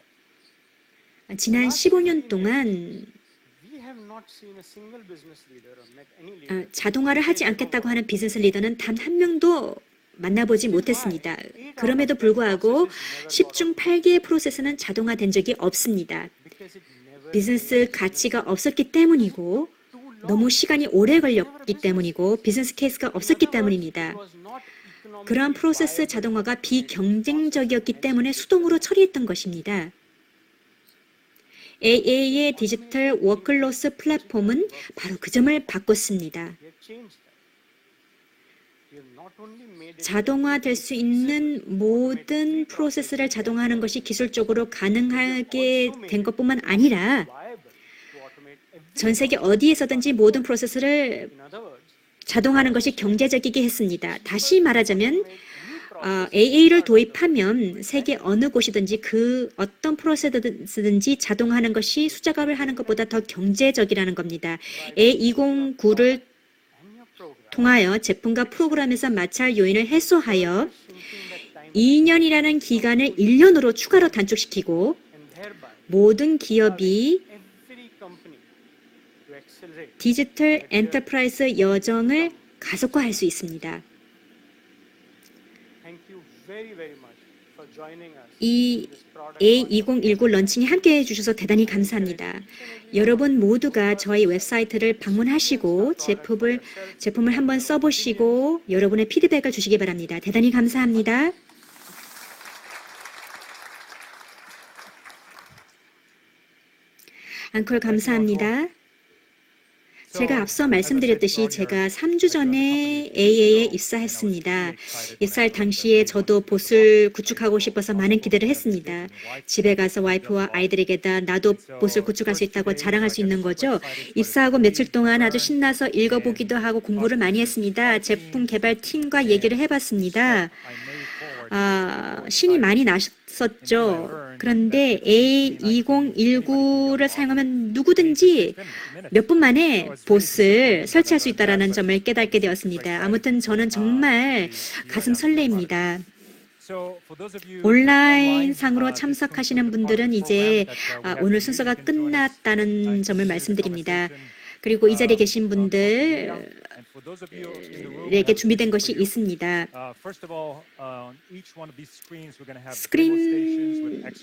지난 15년 동안 자동화를 하지 않겠다고 하는 비즈니스 리더는 단 한 명도 만나보지 못했습니다. 그럼에도 불구하고 10중 8개의 프로세스는 자동화된 적이 없습니다. 비즈니스 가치가 없었기 때문이고 너무 시간이 오래 걸렸기 때문이고 비즈니스 케이스가 없었기 때문입니다. 그러한 프로세스 자동화가 비경쟁적이었기 때문에 수동으로 처리했던 것입니다. AA의 디지털 워크로스 플랫폼은 바로 그 점을 바꿨습니다. 자동화될 수 있는 모든 프로세스를 자동화하는 것이 기술적으로 가능하게 된 것뿐만 아니라 전 세계 어디에서든지 모든 프로세스를 자동화하는 것이 경제적이게 했습니다. 다시 말하자면 AA를 도입하면 세계 어느 곳이든지 그 어떤 프로세스든지 자동화하는 것이 수작업을 하는 것보다 더 경제적이라는 겁니다. A209를 통하여 제품과 프로그램에서 마찰 요인을 해소하여 2년이라는 기간을 1년으로 추가로 단축시키고 모든 기업이 디지털 엔터프라이즈 여정을 가속화할 수 있습니다. 이 A2019 런칭에 함께해 주셔서 대단히 감사합니다. 여러분 모두가 저희 웹사이트를 방문하시고 제품을 한번 써보시고 여러분의 피드백을 주시기 바랍니다. 대단히 감사합니다. 앙콜 감사합니다. 제가 앞서 말씀드렸듯이 제가 3주 전에 AA에 입사했습니다. 입사할 당시에 저도 봇을 구축하고 싶어서 많은 기대를 했습니다. 집에 가서 와이프와 아이들에게다 나도 봇을 구축할 수 있다고 자랑할 수 있는 거죠. 입사하고 며칠 동안 아주 신나서 읽어보기도 하고 공부를 많이 했습니다. 제품 개발 팀과 얘기를 해봤습니다. 신이 많이 났었죠. 그런데 A2019를 사용하면 누구든지 몇 분 만에 봇을 설치할 수 있다는 점을 깨닫게 되었습니다. 아무튼 저는 정말 가슴 설레입니다. 온라인 상으로 참석하시는 분들은 이제 오늘 순서가 끝났다는 점을 말씀드립니다. 그리고 이 자리에 계신 분들에게 준비된 것이 있습니다. 스크린마다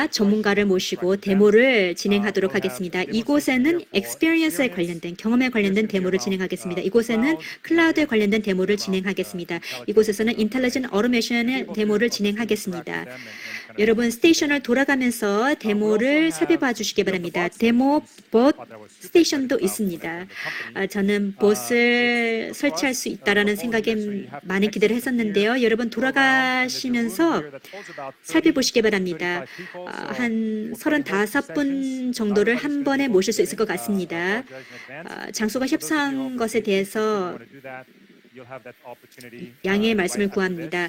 전문가를 모시고 데모를 진행하도록 하겠습니다. 이곳에는 experience에 관련된, 경험에 관련된 데모를 진행하겠습니다. 이곳에는 클라우드에 관련된 데모를 진행하겠습니다. 이곳에서는 인텔리전트 오토메이션의 데모를 진행하겠습니다. 여러분 스테이션을 돌아가면서 데모를 살펴봐 주시기 바랍니다. 데모 봇 스테이션도 있습니다. 저는 봇을 설치할 수 있다라는 생각에 많은 기대를 했었는데요. 여러분 돌아가시면서 살펴보시기 바랍니다. 한 35분 정도를 한 번에 모실 수 있을 것 같습니다. 장소가 협소한 것에 대해서 양해의 말씀을 구합니다.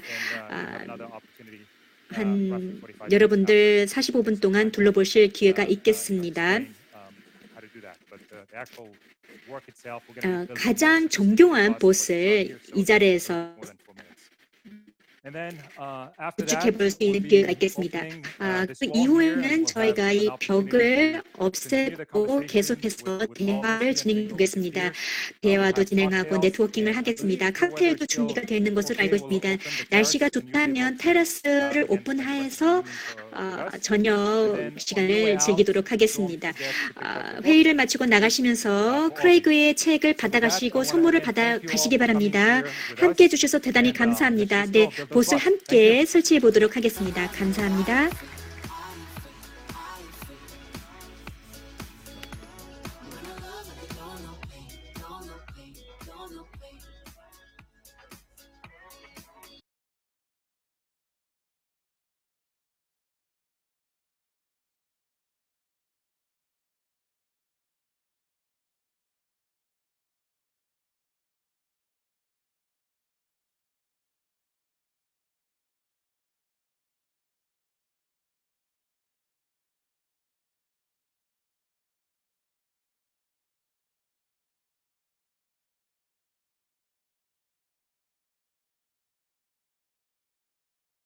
여러분들 45분 동안 둘러보실 기회가 있겠습니다. 가장 정교한 봇을 이 자리에서 구축해 볼 수 있는 기회가 있겠습니다. 그 이후에는 저희가 이 벽을 없애고 계속해서 대화를 진행해 보겠습니다. 대화도 진행하고 네트워킹을 하겠습니다. 칵테일도 준비가 되어 있는 것으로 알고 있습니다. 날씨가 좋다면 테라스를 오픈해서 저녁 시간을 즐기도록 하겠습니다. 회의를 마치고 나가시면서 크레이그의 책을 받아가시고 선물을 받아가시기 바랍니다. 함께해 주셔서 대단히 감사합니다. 네, 봇을 함께 설치해 보도록 하겠습니다. 감사합니다.